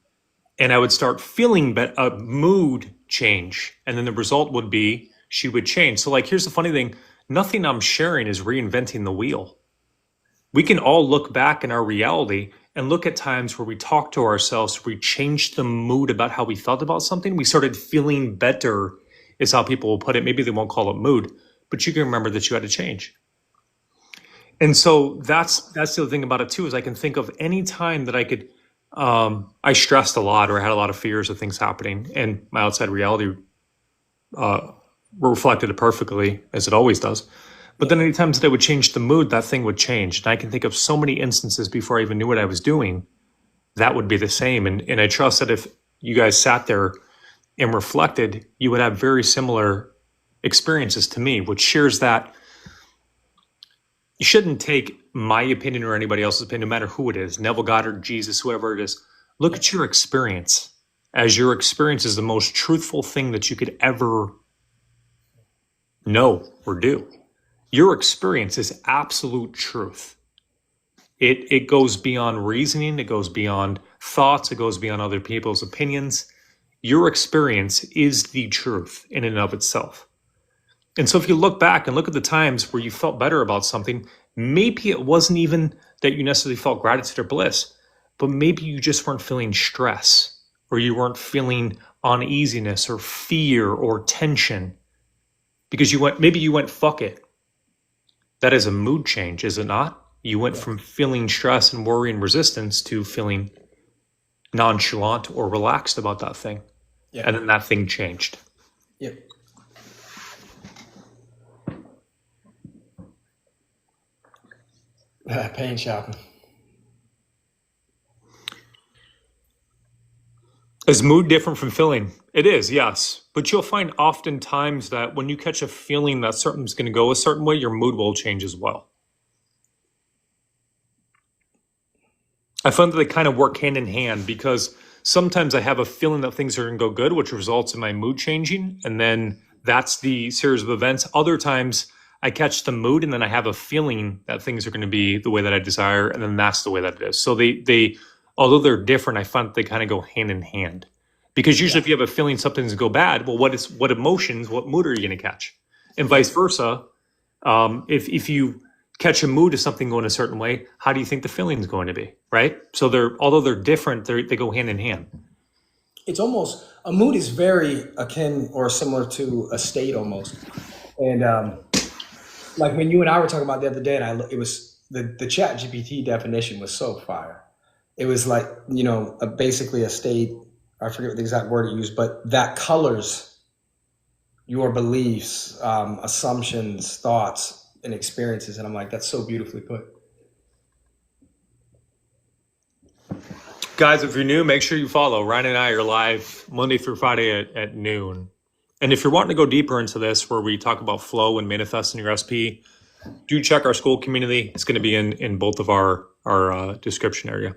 And I would start feeling a mood change. And then the result would be she would change. So like, here's the funny thing. Nothing I'm sharing is reinventing the wheel. We can all look back in our reality and look at times where we talked to ourselves, we changed the mood about how we felt about something. We started feeling better, is how people will put it. Maybe they won't call it mood, but you can remember that you had to change. And so that's the other thing about it too, is I can think of any time that I could, I stressed a lot or I had a lot of fears of things happening, and my outside reality reflected it perfectly, as it always does. But then any times that I would change the mood, that thing would change. And I can think of so many instances before I even knew what I was doing, that would be the same. And I trust that if you guys sat there and reflected, you would have very similar experiences to me, which shares that you shouldn't take my opinion or anybody else's opinion, no matter who it is, Neville Goddard, Jesus, whoever it is. Look at your experience, as your experience is the most truthful thing that you could ever know or do. Your experience is absolute truth. It goes beyond reasoning. It goes beyond thoughts. It goes beyond other people's opinions. Your experience is the truth in and of itself. And so if you look back and look at the times where you felt better about something, maybe it wasn't even that you necessarily felt gratitude or bliss, but maybe you just weren't feeling stress, or you weren't feeling uneasiness or fear or tension because maybe you went, fuck it. That is a mood change, is it not? You went from feeling stress and worry and resistance to feeling nonchalant or relaxed about that thing. Yeah. And then that thing changed. Yep. Pain shopping. Is mood different from feeling? It is, yes. But you'll find oftentimes that when you catch a feeling that something's going to go a certain way, your mood will change as well. I find that they kind of work hand in hand, because sometimes I have a feeling that things are going to go good, which results in my mood changing. And then that's the series of events. Other times I catch the mood and then I have a feeling that things are going to be the way that I desire. And then that's the way that it is. So they although they're different, I find that they kind of go hand in hand. Because usually if you have a feeling something's going to go bad, well, what emotions, what mood are you going to catch? And vice versa. If you catch a mood of something going a certain way, how do you think the feeling is going to be, right? So although they're different, they go hand in hand. It's almost, a mood is very akin or similar to a state almost. And like when you and I were talking about the other day, and it was the Chat GPT definition was so fire. It was like, basically a state, I forget what the exact word it used, but that colors your beliefs, assumptions, thoughts, and experiences. And I'm like, that's so beautifully put. Guys, if you're new, make sure you follow. Ryan and I are live Monday through Friday at noon. And if you're wanting to go deeper into this, where we talk about flow and manifesting your SP, do check our school community. It's going to be in both of our description area.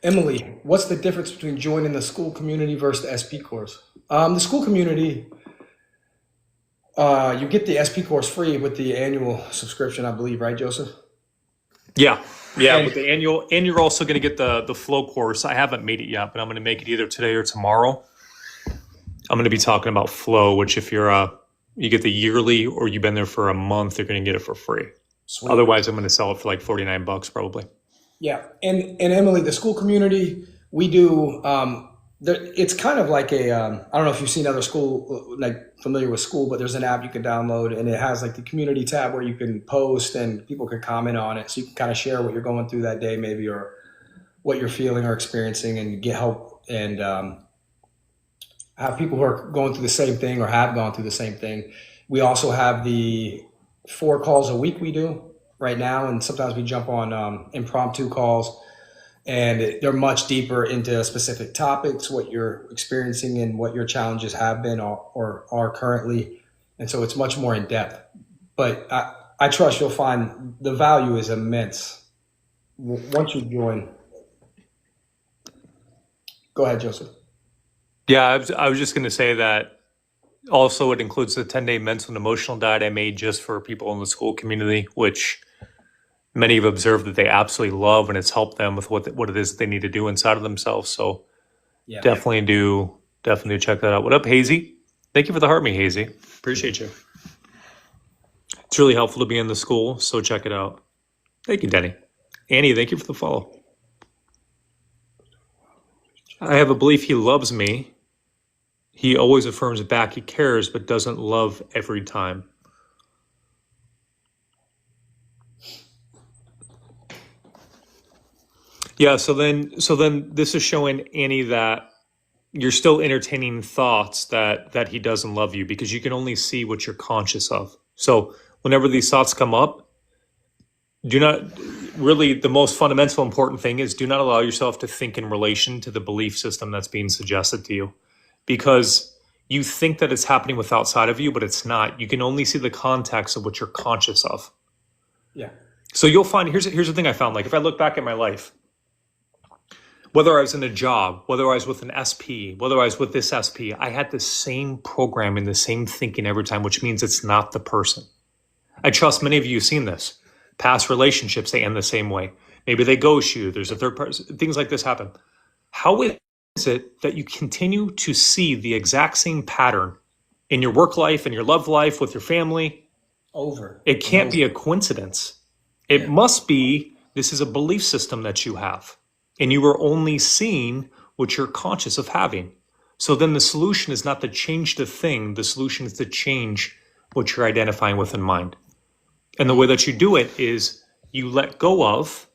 Emily, what's the difference between joining the school community versus the SP course? The school community, you get the SP course free with the annual subscription, I believe, right, Joseph? Yeah. With the annual, and you're also going to get the flow course. I haven't made it yet, but I'm going to make it either today or tomorrow. I'm going to be talking about flow, which if you're you get the yearly or you've been there for a month, you're going to get it for free. Sweet. Otherwise, I'm going to sell it for like $49 probably. Yeah. And Emily, the school community, we do, it's kind of like I don't know if you've seen other school, like familiar with school, but there's an app you can download and it has like the community tab where you can post and people can comment on it. So you can kind of share what you're going through that day maybe, or what you're feeling or experiencing, and get help, and have people who are going through the same thing or have gone through the same thing. We also have the 4 calls a week we do right now, and sometimes we jump on impromptu calls, and they're much deeper into specific topics, what you're experiencing and what your challenges have been or are currently. And so it's much more in depth. But I trust you'll find the value is immense once you join. Go ahead, Joseph. Yeah, I was just going to say that also it includes the 10-day mental and emotional diet I made just for people in the school community, which many have observed that they absolutely love, and it's helped them with what it is that they need to do inside of themselves. So yeah, definitely do check that out. What up, Hazy? Thank you for the heart me, Hazy. Appreciate you. It's really helpful to be in the school, so check it out. Thank you, Denny. Annie, thank you for the follow. I have a belief he loves me. He always affirms back he cares, but doesn't love every time. Yeah, so then this is showing Annie that you're still entertaining thoughts that he doesn't love you, because you can only see what you're conscious of. So whenever these thoughts come up, do not really, the most fundamental important thing is do not allow yourself to think in relation to the belief system that's being suggested to you, because you think that it's happening with outside of you, but it's not. You can only see the context of what you're conscious of. Yeah. So you'll find, here's the thing I found, like if I look back at my life, whether I was in a job, whether I was with an SP, whether I was with this SP, I had the same programming, the same thinking every time, which means it's not the person. I trust many of you have seen this. Past relationships, they end the same way. Maybe they ghost you. There's a third person. Things like this happen. How is is it that you continue to see the exact same pattern in your work life, in your love life, with your family? Over It and can't be over. a coincidence. It Yeah. must be this is a belief system that you have, and you are only seeing what you're conscious of having. So then the solution is not to change the thing, the solution is to change what you're identifying with in mind. And the way that you do it is you let go of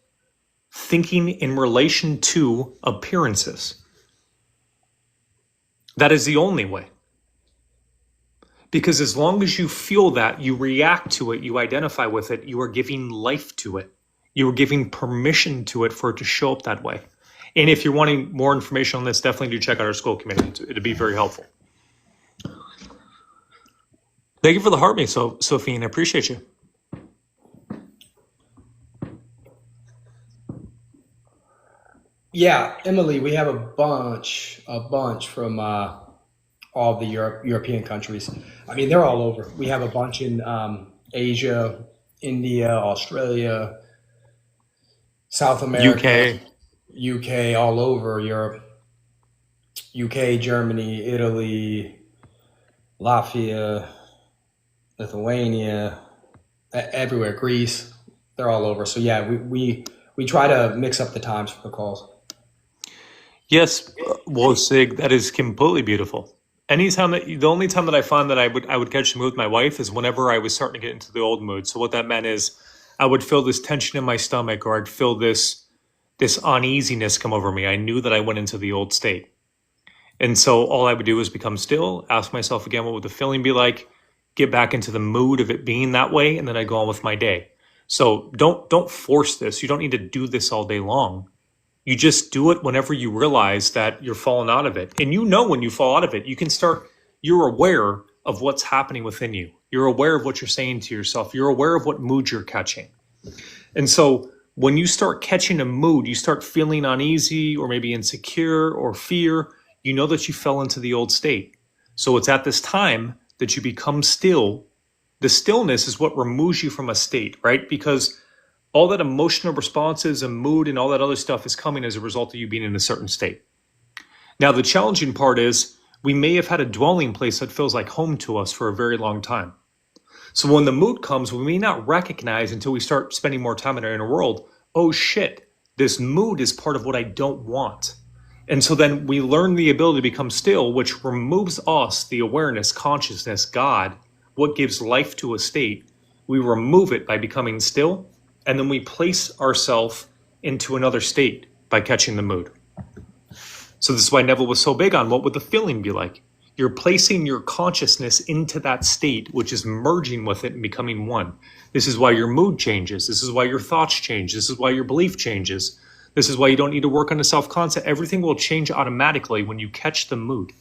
thinking in relation to appearances. That is the only way. Because as long as you feel that, you react to it, you identify with it, you are giving life to it. You are giving permission to it for it to show up that way. And if you're wanting more information on this, definitely do check out our school community. It'd be very helpful. Thank you for the heart me, Sophie. I appreciate you. Yeah, Emily, we have a bunch from all the European countries. I mean, they're all over. We have a bunch in Asia, India, Australia, South America, UK. UK, all over Europe, UK, Germany, Italy, Latvia, Lithuania, everywhere, Greece. They're all over. So yeah, we try to mix up the times for the calls. Yes, well, Sig, that is completely beautiful. Anytime that the only time that I find that I would catch the mood with my wife is whenever I was starting to get into the old mood. So what that meant is I would feel this tension in my stomach, or I'd feel this uneasiness come over me. I knew that I went into the old state. And so all I would do is become still, ask myself again, what would the feeling be like? Get back into the mood of it being that way, and then I go on with my day. So don't force this. You don't need to do this all day long. You just do it whenever you realize that you're falling out of it. And you know when you fall out of it, you're aware of what's happening within you. You're aware of what you're saying to yourself. You're aware of what mood you're catching. And so when you start catching a mood, you start feeling uneasy or maybe insecure or fear, you know that you fell into the old state. So it's at this time that you become still. The stillness is what removes you from a state, right? Because all that emotional responses and mood and all that other stuff is coming as a result of you being in a certain state. Now, the challenging part is we may have had a dwelling place that feels like home to us for a very long time. So when the mood comes, we may not recognize until we start spending more time in our inner world, oh shit, this mood is part of what I don't want. And so then we learn the ability to become still, which removes us, the awareness, consciousness, God, what gives life to a state. We remove it by becoming still, and then we place ourselves into another state by catching the mood. So this is why Neville was so big on what would the feeling be like. You're placing your consciousness into that state, which is merging with it and becoming one. This is why your mood changes. This is why your thoughts change. This is why your belief changes. This is why you don't need to work on the self-concept. Everything will change automatically when you catch the mood.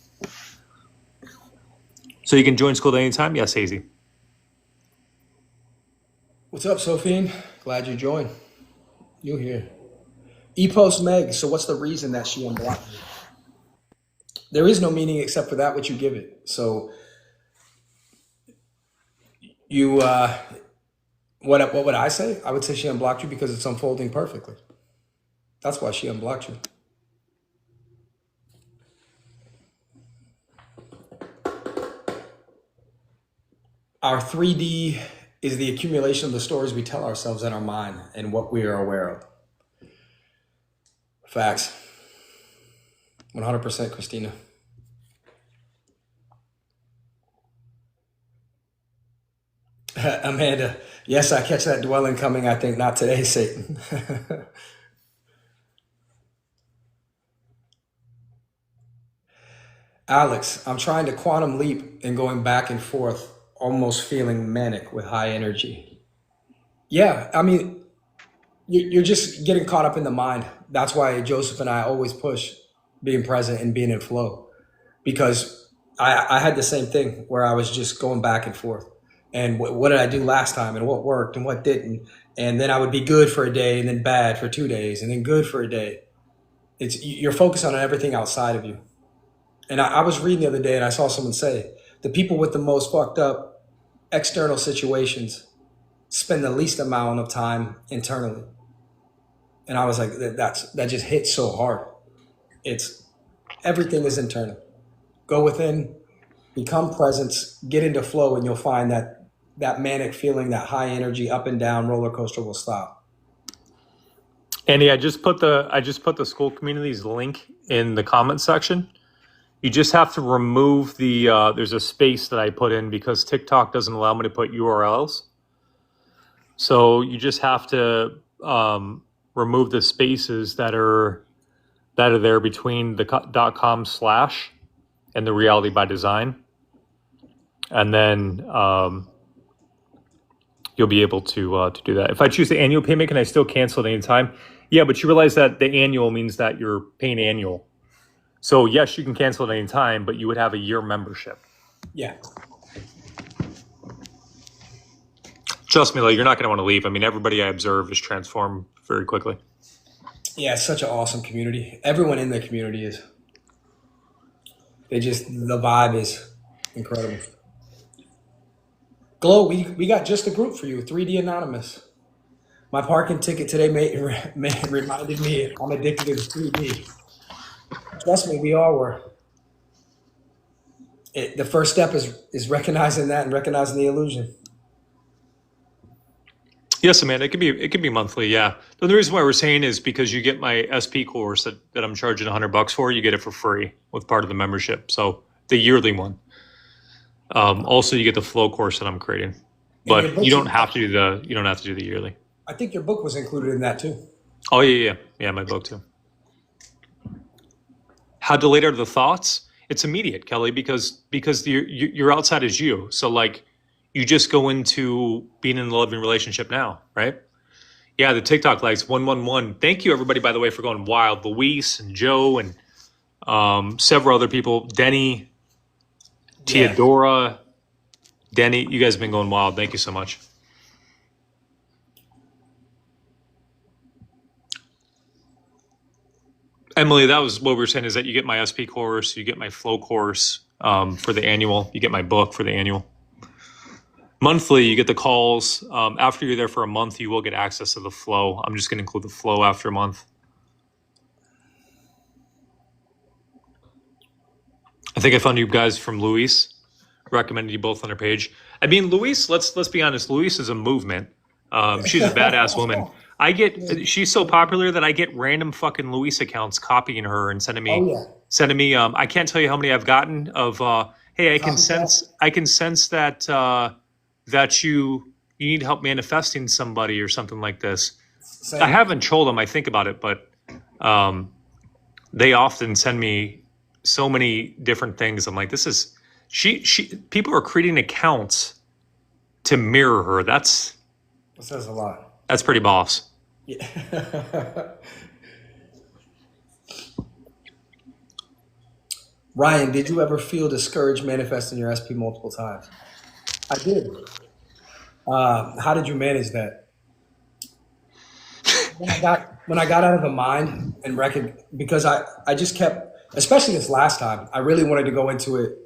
So you can join school at any time? Yes, Hazy. What's up, Sophie? Glad you joined. You here. E-post Meg, so what's the reason that she unblocked you? There is no meaning except for that which you give it. So you what would I say? I would say she unblocked you because it's unfolding perfectly. That's why she unblocked you. Our 3D is the accumulation of the stories we tell ourselves in our mind and what we are aware of. Facts. 100%, Christina. Amanda, yes, I catch that dwelling coming. I think not today, Satan. Alex, I'm trying to quantum leap and going back and forth, almost feeling manic with high energy. Yeah, I mean, you're just getting caught up in the mind. That's why Joseph and I always push being present and being in flow, because I had the same thing where I was just going back and forth. And what did I do last time, and what worked and what didn't? And then I would be good for a day and then bad for 2 days and then good for a day. You're focused on everything outside of you. And I was reading the other day and I saw someone say, the people with the most fucked up external situations spend the least amount of time internally. And I was like, that just hits so hard. It's Everything is internal. Go within, become presence, get into flow, and you'll find that that manic feeling, that high energy, up and down roller coaster will stop. Andy, I just put the school community's link in the comment section. You just have to remove the there's a space that I put in because TikTok doesn't allow me to put URLs. So you just have to remove the spaces that are there between the .com/ and the reality by design, and then you'll be able to do that. If I choose the annual payment, can I still cancel at any time? Yeah, but you realize that the annual means that you're paying annual. So yes, you can cancel at any time, but you would have a year membership. Yeah. Trust me, like, you're not going to want to leave. I mean, everybody I observe is transformed very quickly. Yeah, it's such an awesome community. Everyone in the community is. The vibe is incredible. Glow, we got just a group for you, 3D Anonymous. My parking ticket today reminded me I'm addicted to 3D. Trust me, we all were. The first step is recognizing that and recognizing the illusion. Yes, Amanda, it could be monthly. Yeah. The reason why we're saying is because you get my SP course that I'm charging $100 for. You get it for free with part of the membership. So the yearly one. Also, you get the flow course that I'm creating, but you don't have to do the yearly. I think your book was included in that too. Oh yeah, my book too. How delayed are the thoughts? It's immediate, Kelly, because your outside is you. So like, you just go into being in a loving relationship now, right? Yeah, the TikTok likes 111. Thank you, everybody, by the way, for going wild. Luis and Joe and several other people. Denny, Teodora, Denny, you guys have been going wild. Thank you so much. Emily, that was what we were saying, is that you get my SP course, you get my flow course for the annual, you get my book for the annual. Monthly, you get the calls. After you're there for a month, you will get access to the flow. I'm just going to include the flow after a month. I think I found you guys from Luis. Recommended you both on her page. I mean, Luis, let's be honest. Luis is a movement. She's a badass woman. She's so popular that I get random fucking Luis accounts copying her and sending me. I can't tell you how many I've gotten of. Hey, I can sense that. That you need help manifesting somebody or something like this. Same. I haven't told them I think about it, but they often send me so many different things. I'm like, this is people are creating accounts to mirror her. That says a lot. That's pretty boss. Yeah. Ryan, did you ever feel discouraged manifesting your SP multiple times? I did. How did you manage that? When I got out of the mind and because I just kept, especially this last time, I really wanted to go into it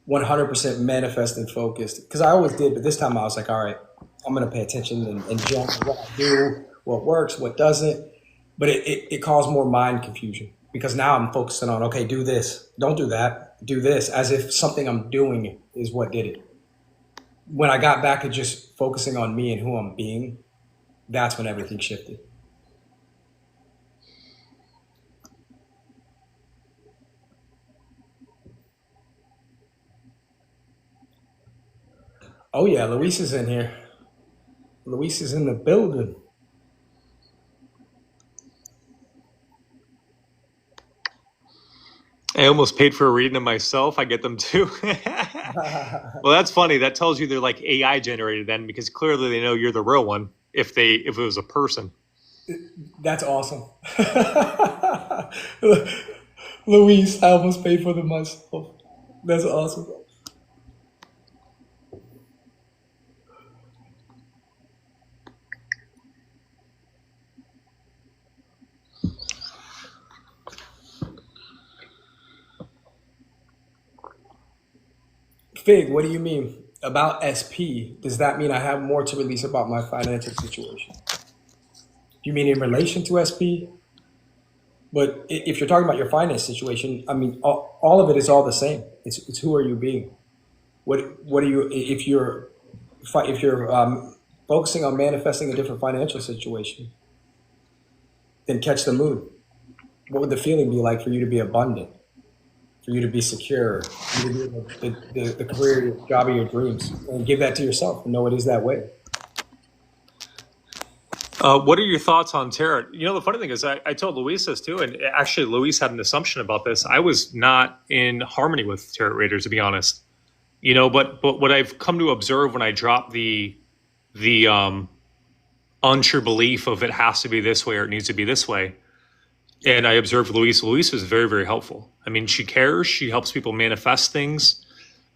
100% manifest and focused, because I always did, but this time I was like, all right, I'm going to pay attention and jump what I do, what works, what doesn't. But it caused more mind confusion, because now I'm focusing on, okay, do this, don't do that, do this, as if something I'm doing is what did it. When I got back to just focusing on me and who I'm being, that's when everything shifted. Oh yeah, Luis is in here. Luis is in the building. I almost paid for a reading of myself. I get them too. Well, that's funny. That tells you they're like AI generated then, because clearly they know you're the real one if it was a person. That's awesome. Luis, I almost paid for them myself. That's awesome. Fig, what do you mean? About SP, does that mean I have more to release about my financial situation? Do you mean in relation to SP? But if you're talking about your finance situation, I mean, all of it is all the same. It's who are you being? What are you if you're focusing on manifesting a different financial situation, then catch the mood. What would the feeling be like for you to be abundant, for you to be secure, for you to be the career, job of your dreams, and give that to yourself and know it is that way. What are your thoughts on tarot? You know, the funny thing is, I told Luis this too, and actually, Luis had an assumption about this. I was not in harmony with tarot readers, to be honest. You know, but what I've come to observe when I drop the untrue belief of it has to be this way or it needs to be this way, and I observed Luis. Luis is very, very helpful. I mean, she cares. She helps people manifest things.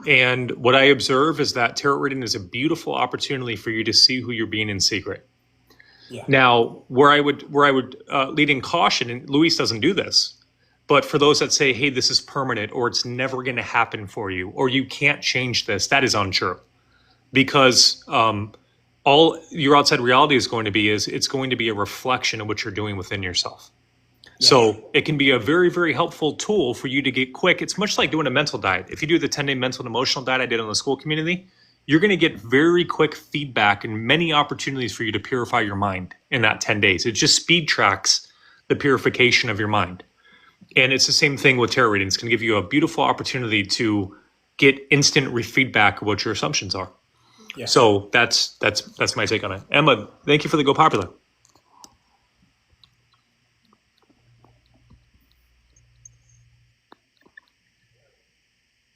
And what I observe is that tarot reading is a beautiful opportunity for you to see who you're being in secret. Yeah. Now, where I would lead in caution, and Luis doesn't do this, but for those that say, hey, this is permanent, or it's never going to happen for you, or you can't change this, that is untrue. Because all your outside reality is going to be it's going to be a reflection of what you're doing within yourself. Yeah. So it can be a very, very helpful tool for you to get quick. It's much like doing a mental diet. If you do the 10-day mental and emotional diet I did on the school community, you're going to get very quick feedback and many opportunities for you to purify your mind in that 10 days. It just speed tracks the purification of your mind. And it's the same thing with tarot reading. It's going to give you a beautiful opportunity to get instant feedback of what your assumptions are. Yeah. So that's my take on it. Emma, thank you for the Go Popular.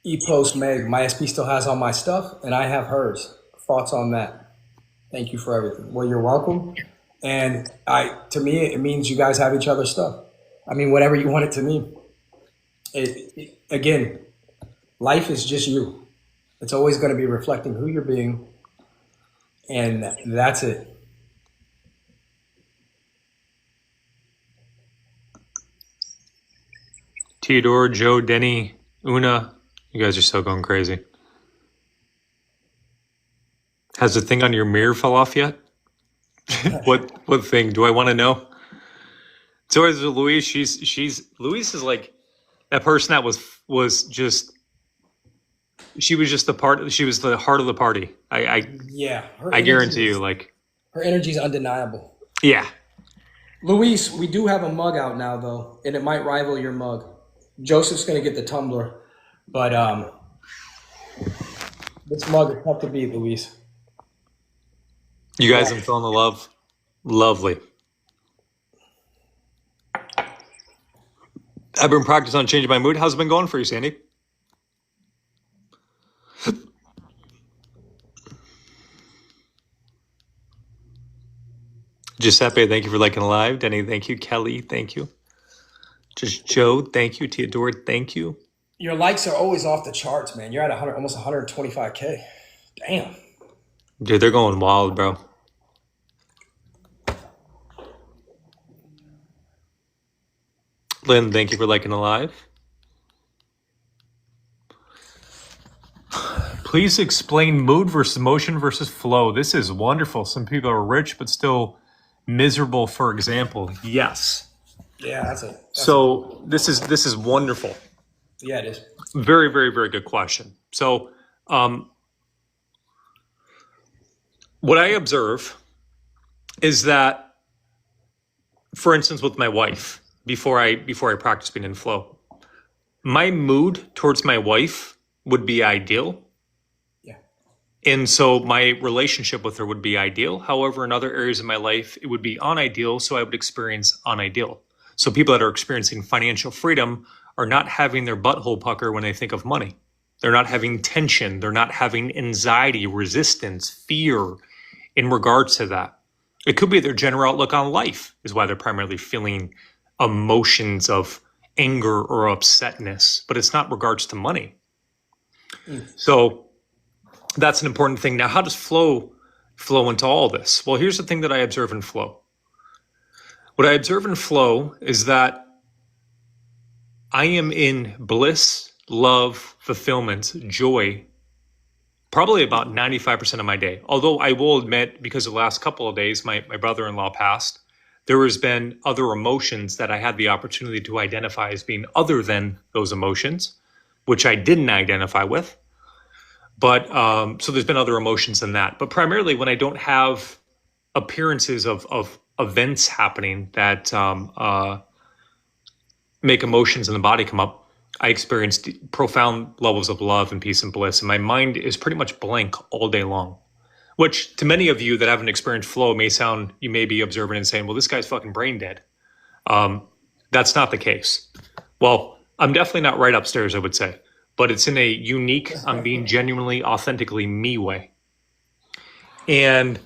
E-Post Meg, my SP still has all my stuff, and I have hers. Thoughts on that? Thank you for everything. Well, you're welcome. And to me, it means you guys have each other's stuff. I mean, whatever you want it to mean. Again, life is just you. It's always going to be reflecting who you're being, and that's it. Theodore, Joe, Denny, Una, you guys are still going crazy. Has the thing on your mirror fell off yet? What thing? Do I want to know? So is Louise. She's Louise is like that person that was just. She was just the part. She was the heart of the party. I guarantee you, like her energy is undeniable. Yeah. Luis, we do have a mug out now though, and it might rival your mug. Joseph's gonna get the tumbler, but this mug is tough to beat, Luis. You guys have fallen in love. Lovely. I've been practicing on changing my mood. How's it been going for you, Sandy? Giuseppe, thank you for liking live. Denny, thank you. Kelly, thank you. Just Joe, thank you. Theodore, thank you. Your likes are always off the charts, man. You're at almost 125K. Damn. Dude, they're going wild, bro. Lynn, thank you for liking the live. Please explain mood versus emotion versus flow. This is wonderful. Some people are rich but still miserable, for example. Yes. Yeah, that's it. So this is wonderful. Yeah, it is. Very, very, very good question. So what I observe is that, for instance, with my wife, before I practice being in flow, my mood towards my wife would be ideal. Yeah. And so my relationship with her would be ideal. However, in other areas of my life, it would be unideal. So I would experience unideal. So people that are experiencing financial freedom are not having their butthole pucker when they think of money. They're not having tension. They're not having anxiety, resistance, fear in regards to that. It could be their general outlook on life is why they're primarily feeling emotions of anger or upsetness, but it's not regards to money. So that's an important thing. Now, how does flow into all this? Well, here's the thing that I observe in flow. What I observe in flow is that I am in bliss, love, fulfillment, joy, probably about 95% of my day. Although I will admit, because the last couple of days, my brother-in-law passed, there has been other emotions that I had the opportunity to identify as being other than those emotions, which I didn't identify with. But so there's been other emotions than that. But primarily when I don't have appearances of events happening that make emotions in the body come up, I experience profound levels of love and peace and bliss. And my mind is pretty much blank all day long, which to many of you that haven't experienced flow may sound, you may be observing and saying, well, this guy's fucking brain dead. That's not the case. Well, I'm definitely not right upstairs, I would say, but it's in a unique, I'm being genuinely, authentically me way. And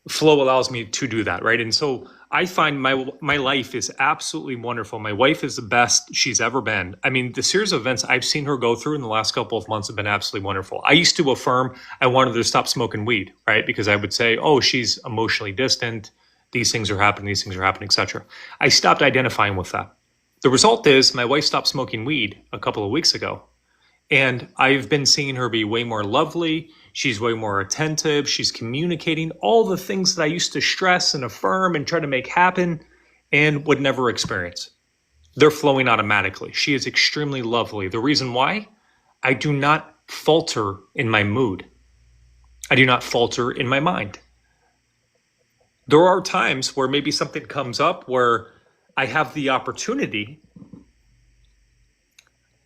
flow allows me to do that, right? And so I find my life is absolutely wonderful. My wife is the best she's ever been. I mean, the series of events I've seen her go through in the last couple of months have been absolutely wonderful. I used to affirm I wanted her to stop smoking weed, right? Because I would say, oh, she's emotionally distant. These things are happening, etc. I stopped identifying with that. The result is my wife stopped smoking weed a couple of weeks ago. And I've been seeing her be way more lovely. She's way more attentive. She's communicating all the things that I used to stress and affirm and try to make happen and would never experience. They're flowing automatically. She is extremely lovely. The reason why? I do not falter in my mood. I do not falter in my mind. There are times where maybe something comes up where I have the opportunity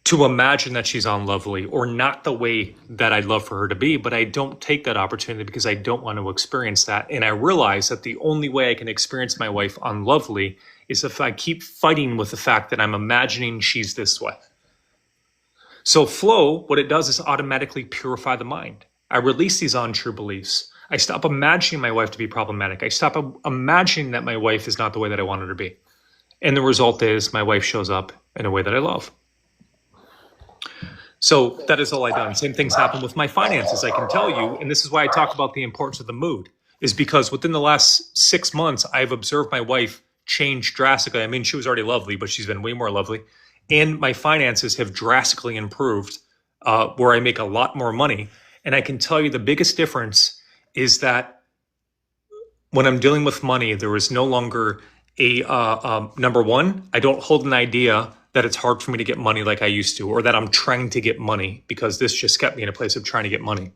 to imagine that she's unlovely or not the way that I'd love for her to be, but I don't take that opportunity because I don't want to experience that. And I realize that the only way I can experience my wife unlovely is if I keep fighting with the fact that I'm imagining she's this way. So flow, what it does is automatically purify the mind. I release these untrue beliefs. I stop imagining my wife to be problematic. I stop imagining that my wife is not the way that I want her to be. And the result is my wife shows up in a way that I love. So that is all I've done. Same things happen with my finances, I can tell you. And this is why I talk about the importance of the mood, is because within the last 6 months, I've observed my wife change drastically. I mean, she was already lovely, but she's been way more lovely. And my finances have drastically improved, where I make a lot more money. And I can tell you the biggest difference is that when I'm dealing with money, there is no longer a, number one, I don't hold an idea that it's hard for me to get money like I used to, or that I'm trying to get money, because this just kept me in a place of trying to get money.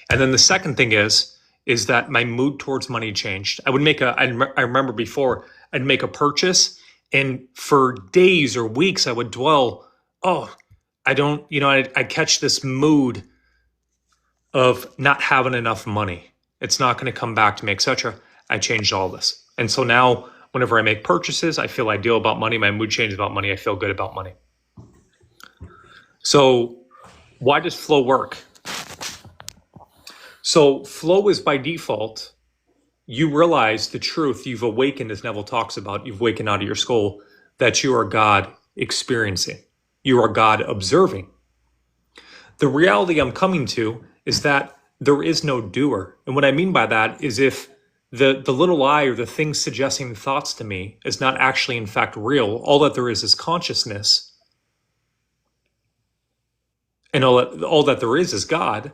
And then the second thing is that my mood towards money changed. I remember before I'd make a purchase, and for days or weeks I would dwell, I'd catch this mood of not having enough money. It's not going to come back to me, etc. I changed all this. And so now whenever I make purchases, I feel ideal about money. My mood changes about money. I feel good about money. So why does flow work? So flow is by default, you realize the truth. You've awakened, as Neville talks about, you've awakened out of your skull, that you are God experiencing. You are God observing. The reality I'm coming to is that there is no doer. And what I mean by that is if the little I, or the thing suggesting thoughts to me, is not actually in fact real, all that there is consciousness, and all that there is God,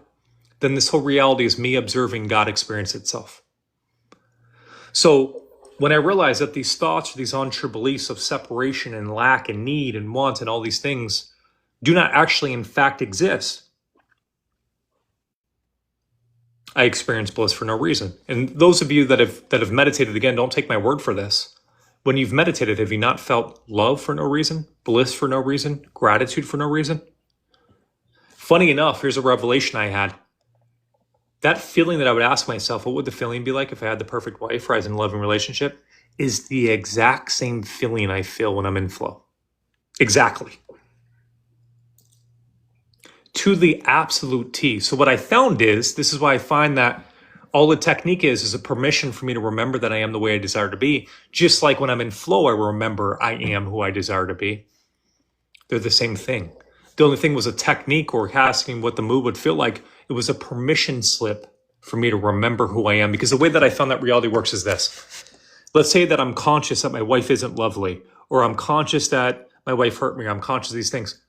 then this whole reality is me observing God experience itself. So when I realize that these thoughts, or these untrue beliefs of separation and lack and need and want and all these things do not actually in fact exist, I experience bliss for no reason. And those of you that have meditated, again, don't take my word for this. When you've meditated, have you not felt love for no reason, bliss for no reason, gratitude for no reason? Funny enough, here's a revelation I had. That feeling that I would ask myself, what would the feeling be like if I had the perfect wife or I was in a loving relationship, is the exact same feeling I feel when I'm in flow. Exactly. To the absolute T. So what I found is, this is why I find that all the technique is a permission for me to remember that I am the way I desire to be. Just like when I'm in flow, I remember I am who I desire to be. They're the same thing. The only thing was a technique, or asking what the mood would feel like. It was a permission slip for me to remember who I am. Because the way that I found that reality works is this. Let's say that I'm conscious that my wife isn't lovely, or I'm conscious that my wife hurt me, or I'm conscious of these things.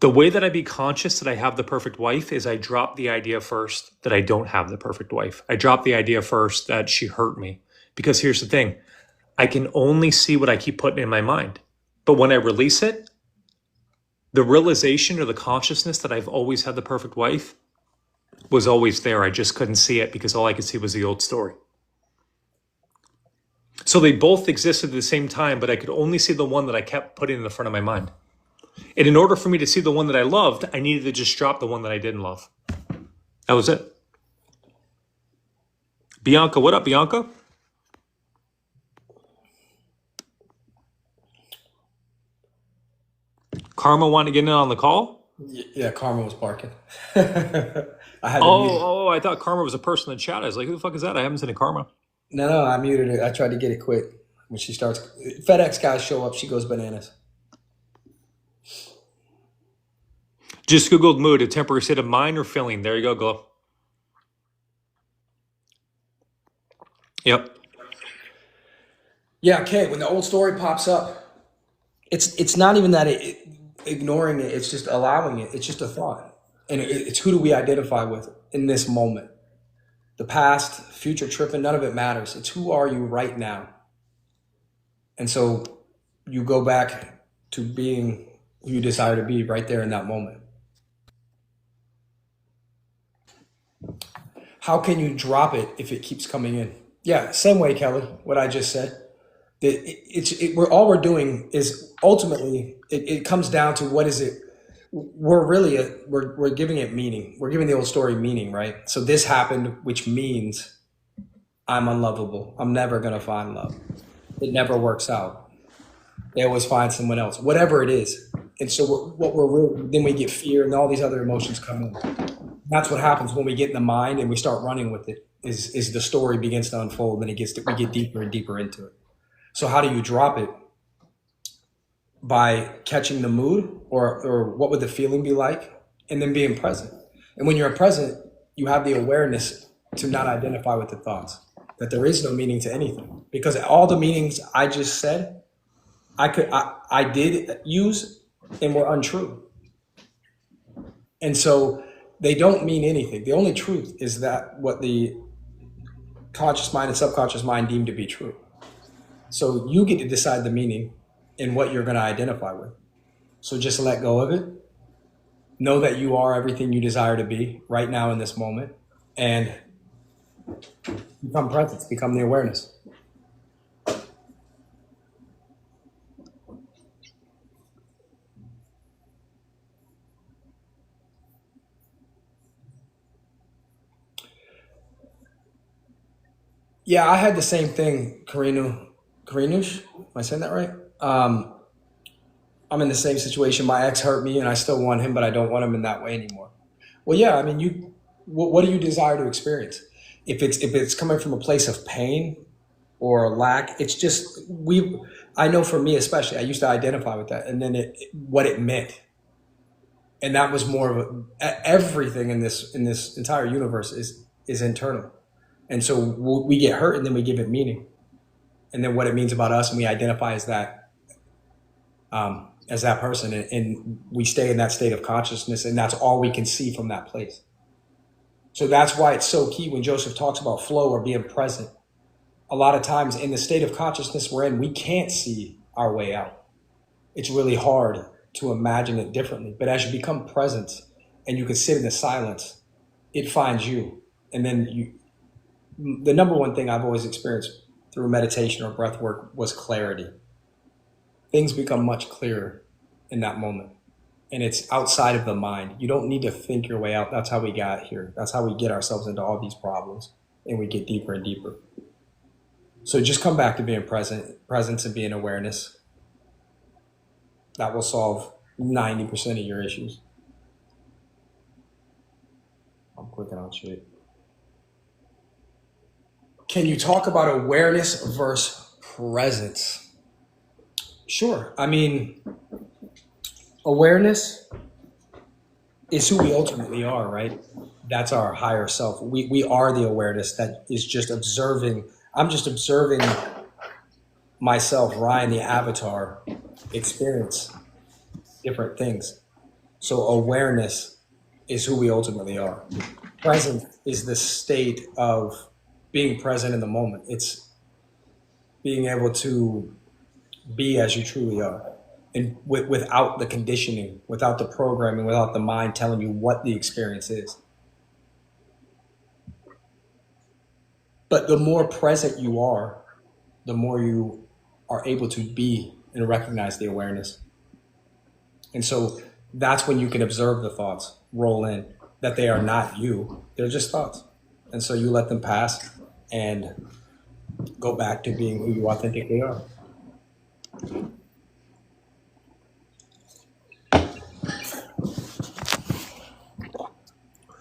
The way that I be conscious that I have the perfect wife is I drop the idea first that I don't have the perfect wife. I drop the idea first that she hurt me. Because here's the thing, I can only see what I keep putting in my mind. But when I release it, the realization or the consciousness that I've always had the perfect wife was always there. I just couldn't see it because all I could see was the old story. So they both existed at the same time, but I could only see the one that I kept putting in the front of my mind. And in order for me to see the one that I loved, I needed to just drop the one that I didn't love. That was it. Bianca, what up, Bianca? Karma wanted to get in on the call? Yeah, Karma was barking. I had to mute it. I thought Karma was a person in the chat. I was like, who the fuck is that? I haven't seen a Karma. No, I muted it. I tried to get it quick. When she starts, FedEx guys show up, she goes bananas. Just Googled mood, a temporary state of mind or feeling. There you go, Glow. Yep. Yeah, okay. When the old story pops up, it's not even that ignoring it. It's just allowing it. It's just a thought. And it's who do we identify with in this moment? The past, future tripping, none of it matters. It's who are you right now? And so you go back to being who you desire to be right there in that moment. How can you drop it if it keeps coming in? Yeah, same way, Kelly, what I just said. All we're doing is ultimately, it comes down to what is it? We're giving it meaning. We're giving the old story meaning, right? So this happened, which means I'm unlovable. I'm never going to find love. It never works out. They always find someone else, whatever it is. And so then we get fear and all these other emotions come in. That's what happens when we get in the mind and we start running with it, is the story begins to unfold and we get deeper and deeper into it. So how do you drop it? By catching the mood or what would the feeling be like, and then being present. And when you're present, you have the awareness to not identify with the thoughts, that there is no meaning to anything. Because all the meanings I just said, I did use and were untrue. And so they don't mean anything. The only truth is that what the conscious mind and subconscious mind deem to be true. So you get to decide the meaning and what you're going to identify with. So just let go of it. Know that you are everything you desire to be right now in this moment, and become present, become the awareness. Yeah, I had the same thing, Karinush. Am I saying that right? I'm in the same situation. My ex hurt me and I still want him, but I don't want him in that way anymore. Well, yeah, I mean, what do you desire to experience? If it's coming from a place of pain or lack, it's just, I know for me especially, I used to identify with that and then what it meant. And that was more of everything in this entire universe is internal. And so we get hurt and then we give it meaning. And then what it means about us, and we identify as that person, and we stay in that state of consciousness, and that's all we can see from that place. So that's why it's so key when Joseph talks about flow or being present. A lot of times in the state of consciousness we're in, we can't see our way out. It's really hard to imagine it differently. But as you become present and you can sit in the silence, it finds you. And then the number one thing I've always experienced through meditation or breath work was clarity. Things become much clearer in that moment. And it's outside of the mind. You don't need to think your way out. That's how we got here. That's how we get ourselves into all these problems. And we get deeper and deeper. So just come back to being presence and being awareness. That will solve 90% of your issues. I'm clicking on shit. Can you talk about awareness versus presence? Sure. I mean, awareness is who we ultimately are, right? That's our higher self. We are the awareness that is just observing. I'm just observing myself, Ryan, the avatar, experience different things. So awareness is who we ultimately are. Present is the state of being present in the moment. It's being able to be as you truly are, and without the conditioning, without the programming, without the mind telling you what the experience is. But the more present you are, the more you are able to be and recognize the awareness. And so that's when you can observe the thoughts roll in, that they are not you, they're just thoughts. And so you let them pass and go back to being who you authentically are.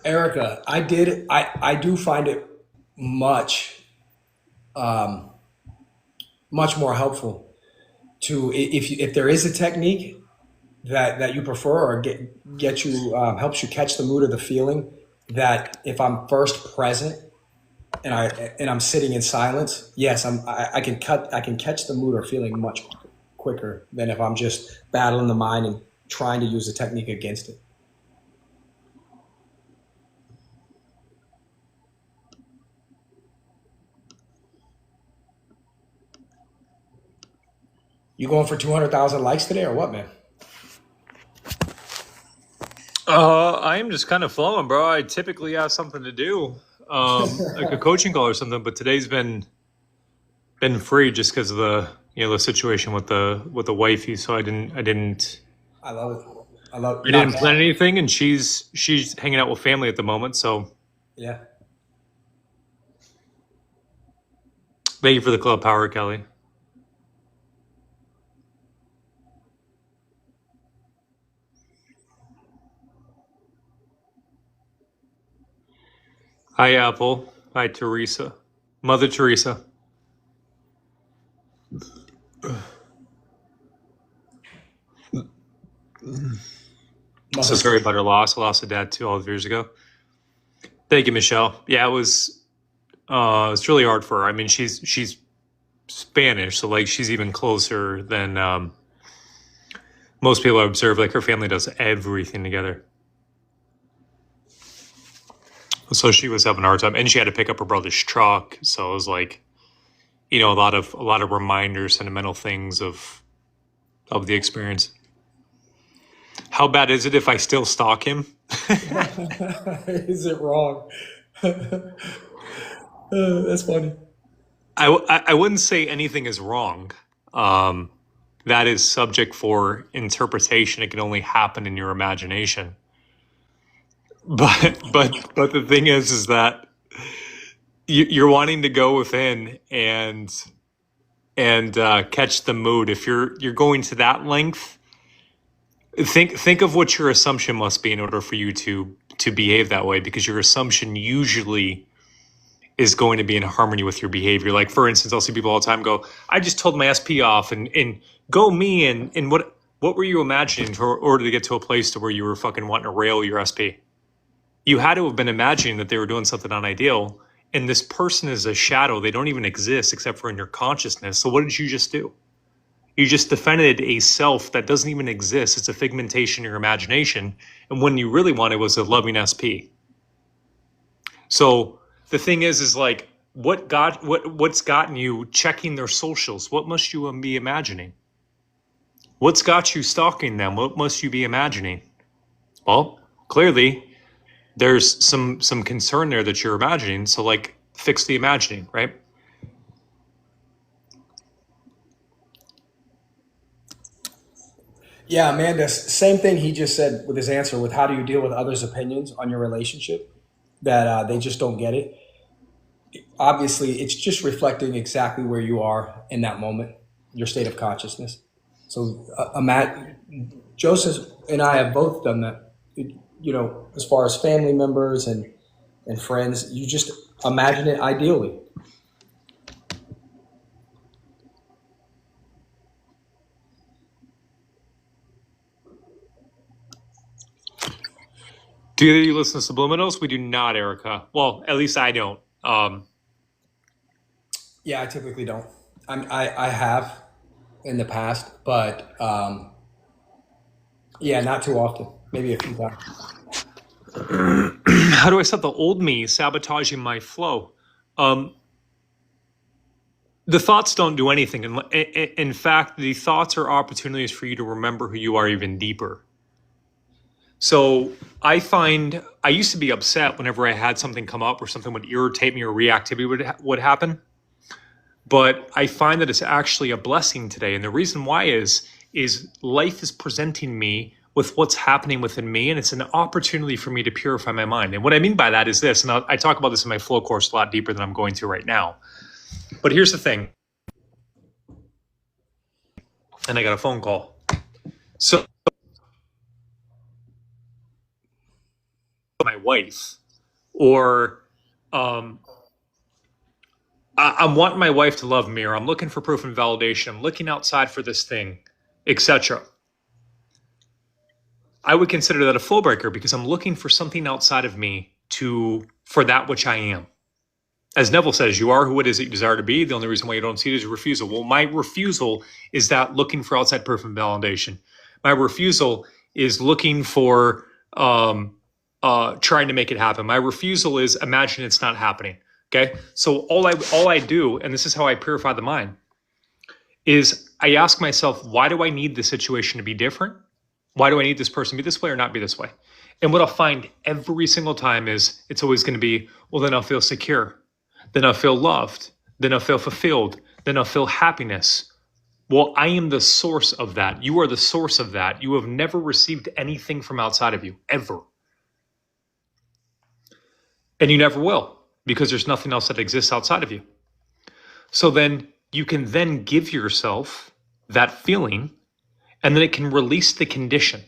Erica, I do find it much, much more helpful to, if there is a technique that you prefer or get you, helps you catch the mood or the feeling, that if I'm first present and I'm sitting in silence, yes, I can catch the mood or feeling much quicker than if I'm just battling the mind and trying to use the technique against it. You going for 200,000 likes today or what, man? I am just kind of flowing, bro. I typically have something to do, like a coaching call or something, but today's been free just because of the situation with the wifey. So I didn't I love it. I didn't plan anything, and she's hanging out with family at the moment. So Yeah. thank you for the club power, Kelly. Hi, Apple. Hi, Teresa. Mother Teresa. So sorry about her loss. I lost a dad 2 years ago. Thank you, Michelle. Yeah, it's really hard for her. I mean, she's Spanish, so like she's even closer than most people I observe. Like her family does everything together. So she was having a hard time, and she had to pick up her brother's truck. So it was like, a lot of reminders, sentimental things of the experience. How bad is it if I still stalk him? Is it wrong? That's funny. I wouldn't say anything is wrong. That is subject for interpretation. It can only happen in your imagination. But the thing is that you're wanting to go within and catch the mood. If you're going to that length, think of what your assumption must be in order for you to behave that way, because your assumption usually is going to be in harmony with your behavior. Like, for instance, I'll see people all the time go, I just told my SP off and go me, and what were you imagining in order to get to a place to where you were fucking wanting to rail your SP? You had to have been imagining that they were doing something unideal, and this person is a shadow. They don't even exist except for in your consciousness. So what did you just do? You just defended a self that doesn't even exist. It's a figmentation in your imagination. And when you really wanted was a loving SP. So the thing is like, what's gotten you checking their socials? What must you be imagining? What's got you stalking them? What must you be imagining? Well, clearly there's some concern there that you're imagining. So like, fix the imagining, right? Yeah, Amanda, same thing he just said with his answer with how do you deal with others' opinions on your relationship, that they just don't get it. Obviously, it's just reflecting exactly where you are in that moment, your state of consciousness. So, Matt, Joseph and I have both done that. As far as family members and friends, you just imagine it ideally. Do either of you listen to subliminals? We do not, Erica. Well, at least I don't. Yeah, I typically don't. I have in the past, but yeah, not too often. Maybe a few times. How do I stop the old me sabotaging my flow? Um, the thoughts don't do anything. In fact, the thoughts are opportunities for you to remember who you are even deeper. So I find I used to be upset whenever I had something come up or something would irritate me or reactivity would happen. But I find that it's actually a blessing today. And the reason why is life is presenting me with what's happening within me. And it's an opportunity for me to purify my mind. And what I mean by that is this, and I talk about this in my flow course a lot deeper than I'm going to right now. But here's the thing. And I got a phone call. So my wife, or I'm wanting my wife to love me, or I'm looking for proof and validation, I'm looking outside for this thing, etc. I would consider that a flow breaker because I'm looking for something outside of me for that which I am. As Neville says, you are who it is that you desire to be. The only reason why you don't see it is your refusal. Well, my refusal is that looking for outside proof and validation. My refusal is looking for trying to make it happen. My refusal is imagine it's not happening. Okay, so all I do, and this is how I purify the mind, is I ask myself, why do I need this situation to be different? Why do I need this person to be this way or not be this way? And what I'll find every single time is it's always going to be, well, then I'll feel secure. Then I'll feel loved. Then I'll feel fulfilled. Then I'll feel happiness. Well, I am the source of that. You are the source of that. You have never received anything from outside of you, ever. And you never will, because there's nothing else that exists outside of you. So then you can then give yourself that feeling, and then it can release the condition.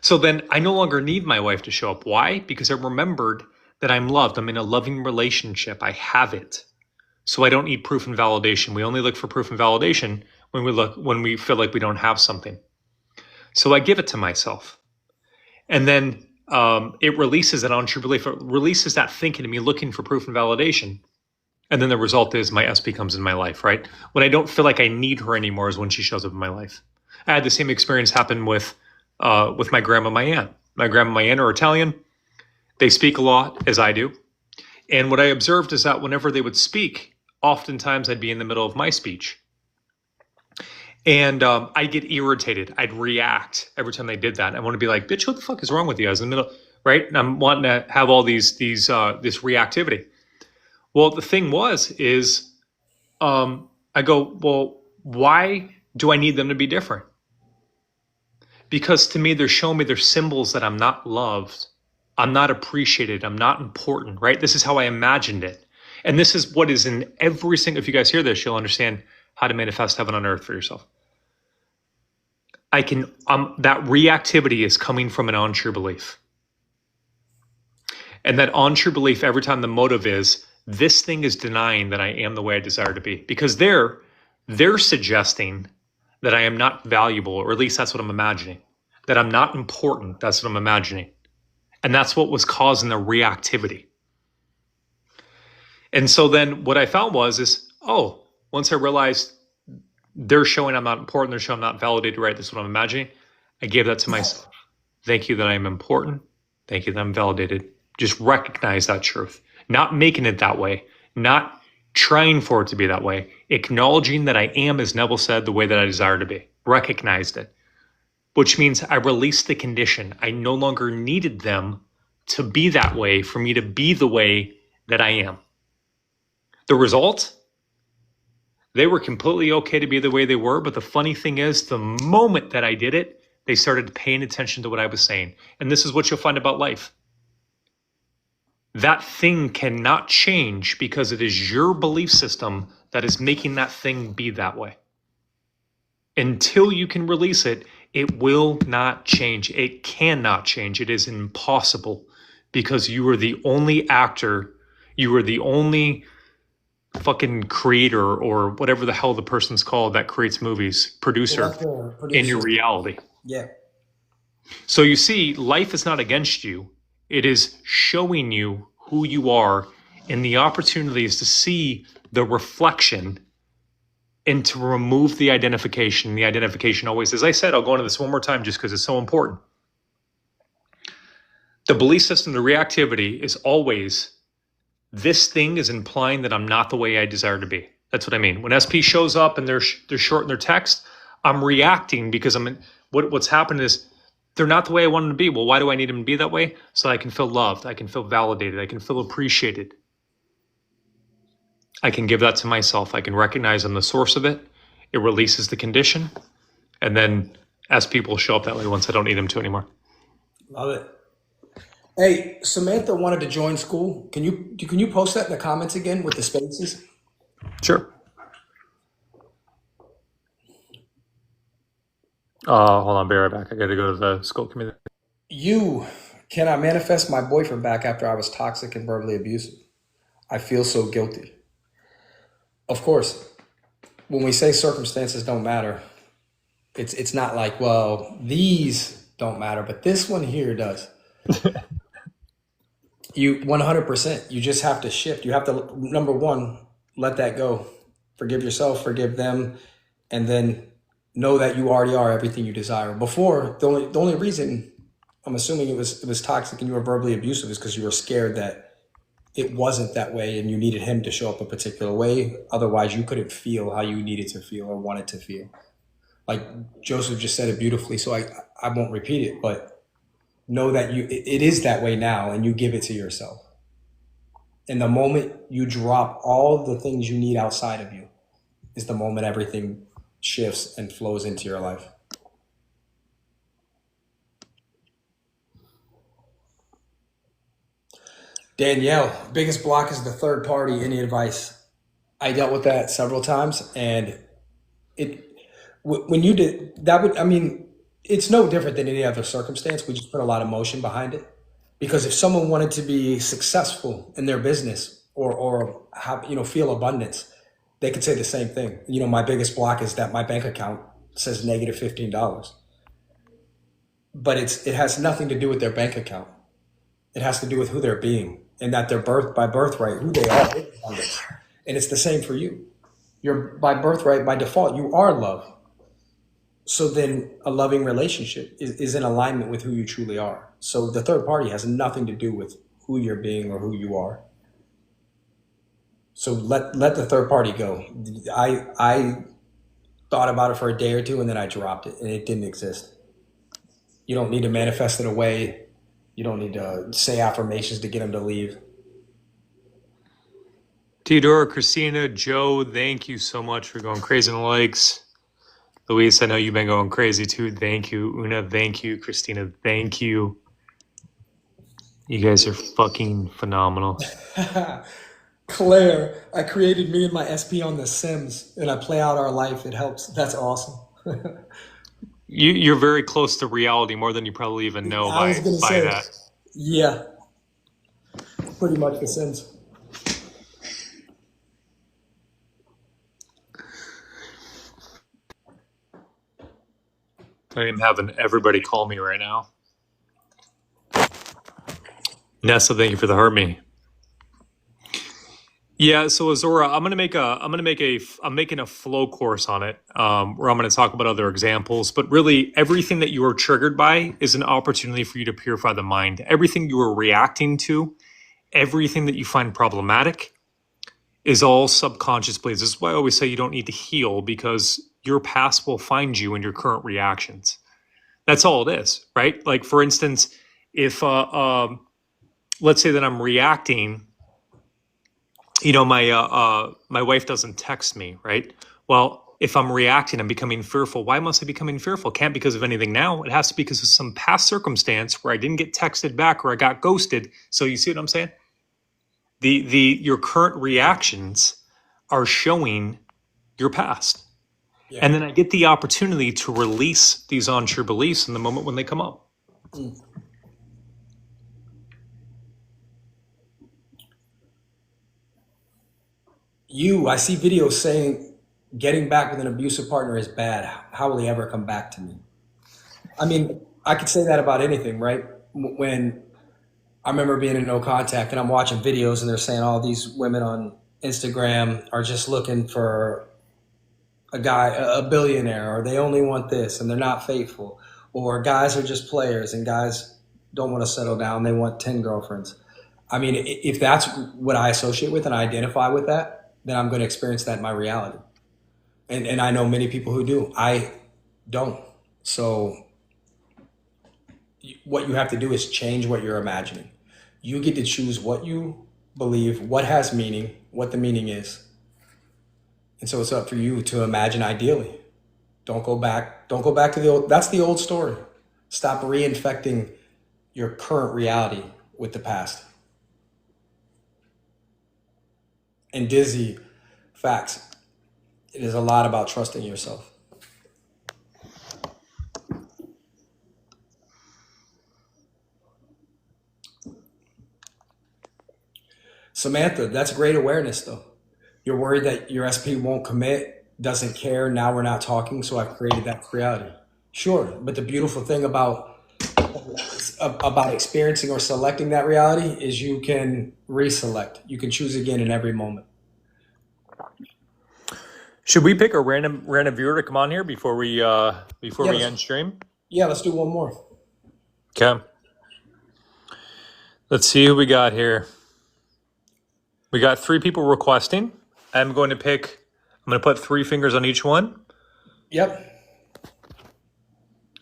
So then I no longer need my wife to show up. Why? Because I remembered that I'm loved. I'm in a loving relationship. I have it. So I don't need proof and validation. We only look for proof and validation when we feel like we don't have something. So I give it to myself. And then it releases that untrue belief. It releases that thinking of me looking for proof and validation. And then the result is my SP comes in my life, right? When I don't feel like I need her anymore is when she shows up in my life. I had the same experience happen with my grandma, my aunt. My grandma, my aunt are Italian. They speak a lot, as I do. And what I observed is that whenever they would speak, oftentimes I'd be in the middle of my speech. And I'd get irritated. I'd react every time they did that. I want to be like, bitch, what the fuck is wrong with you? I was in the middle, right? And I'm wanting to have all this reactivity. Well, the thing is I go, well, why do I need them to be different? Because to me, they're showing me they're symbols that I'm not loved. I'm not appreciated. I'm not important, right? This is how I imagined it. And this is what is in every single, if you guys hear this, you'll understand how to manifest heaven on earth for yourself. That reactivity is coming from an untrue belief. And that untrue belief, every time the motive is, this thing is denying that I am the way I desire to be. Because they're suggesting that I am not valuable, or at least that's what I'm imagining. That I'm not important, that's what I'm imagining. And that's what was causing the reactivity. And so then what I found is, once I realized they're showing I'm not important, they're showing I'm not validated, right? That's what I'm imagining. I gave that to myself. Thank you that I am important. Thank you that I'm validated. Just recognize that truth. Not making it that way. Not trying for it to be that way. Acknowledging that I am, as Neville said, the way that I desire to be. Recognized it. Which means I released the condition. I no longer needed them to be that way for me to be the way that I am. The result? They were completely okay to be the way they were, but the funny thing is, the moment that I did it, they started paying attention to what I was saying. And this is what you'll find about life. That thing cannot change because it is your belief system that is making that thing be that way. Until you can release it, it will not change. It cannot change. It is impossible because you are the only actor. You are the only fucking creator, or whatever the hell the person's called that creates movies, producer, in your reality. Yeah. So you see, life is not against you. It is showing you who you are, and the opportunity is to see the reflection and to remove the identification. The identification always, as I said, I'll go into this one more time just because it's so important. The belief system, the reactivity is always, this thing is implying that I'm not the way I desire to be. That's what I mean. When SP shows up and they're short in their text, I'm reacting because what's happened is they're not the way I want them to be. Well, why do I need them to be that way? So I can feel loved. I can feel validated. I can feel appreciated. I can give that to myself. I can recognize I'm the source of it. It releases the condition. And then as people show up that way once I don't need them to anymore. Love it. Hey, Samantha wanted to join school. Can you post that in the comments again with the spaces? Sure. Hold on, be right back. I got to go to the school community. Can I manifest my boyfriend back after I was toxic and verbally abusive? I feel so guilty. Of course, when we say circumstances don't matter, it's not like, well, these don't matter, but this one here does. You 100%, you just have to shift. You have to, number one, let that go. Forgive yourself, forgive them, and then know that you already are everything you desire. Before, the only reason I'm assuming it was toxic and you were verbally abusive is because you were scared that it wasn't that way and you needed him to show up a particular way. Otherwise, you couldn't feel how you needed to feel or wanted to feel. Like Joseph just said it beautifully, so I won't repeat it, but know that it is that way now, and you give it to yourself. And the moment you drop all the things you need outside of you is the moment everything shifts and flows into your life. Danielle, biggest block is the third party. Any advice? I dealt with that several times, and when you did that, it's no different than any other circumstance. We just put a lot of emotion behind it. Because if someone wanted to be successful in their business or have, feel abundance, they could say the same thing. My biggest block is that my bank account says negative $15. But it has nothing to do with their bank account. It has to do with who they're being, and that they're by birthright, who they are. And it's the same for you. You're by birthright, by default, you are love. So then a loving relationship is in alignment with who you truly are. So the third party has nothing to do with who you're being or who you are. So let the third party go. I thought about it for a day or two and then I dropped it and it didn't exist. You don't need to manifest it away. You don't need to say affirmations to get them to leave. Theodora, Christina, Joe, thank you so much for going crazy on the likes. Luis, I know you've been going crazy too. Thank you. Una, thank you. Christina, thank you. You guys are fucking phenomenal. Claire, I created me and my SP on The Sims, and I play out our life. It helps. That's awesome. You're very close to reality, more than you probably even know by that. Yeah, pretty much The Sims. I am having everybody call me right now. Nessa, thank you for the heart me. Yeah, so Azora, I'm making a flow course on it, where I'm going to talk about other examples, but really everything that you are triggered by is an opportunity for you to purify the mind. Everything you are reacting to, everything that you find problematic is all subconscious beliefs. This is why I always say you don't need to heal, because your past will find you in your current reactions. That's all it is, right? Like, for instance, if let's say that I'm reacting, my wife doesn't text me, right? Well, if I'm reacting, I'm becoming fearful. Why must I be becoming fearful? Can't because of anything now. It has to be because of some past circumstance where I didn't get texted back or I got ghosted. So you see what I'm saying? Your current reactions are showing your past. Yeah. And then I get the opportunity to release these untrue beliefs in the moment when they come up. Mm. I see videos saying getting back with an abusive partner is bad. How will he ever come back to me? I mean, I could say that about anything, right? When I remember being in no contact and I'm watching videos and they're saying all these women on Instagram are just looking for a guy, a billionaire, or they only want this and they're not faithful, or guys are just players and guys don't want to settle down, they want 10 girlfriends. I mean, if that's what I associate with and I identify with that, then I'm going to experience that in my reality. And I know many people who do. I don't. So what you have to do is change what you're imagining. You get to choose what you believe, what has meaning, what the meaning is. And so it's up for you to imagine ideally. Don't go back. Don't go back to the old. That's the old story. Stop reinfecting your current reality with the past. And Dizzy, facts. It is a lot about trusting yourself. Samantha, that's great awareness though. You're worried that your SP won't commit, doesn't care. Now we're not talking, so I've created that reality. Sure, but the beautiful thing about experiencing or selecting that reality is you can reselect. You can choose again in every moment. Should we pick a random viewer to come on here before we end stream? Yeah, let's do one more. Okay. Let's see who we got here. We got 3 people requesting. I'm going to put 3 fingers on each one. Yep.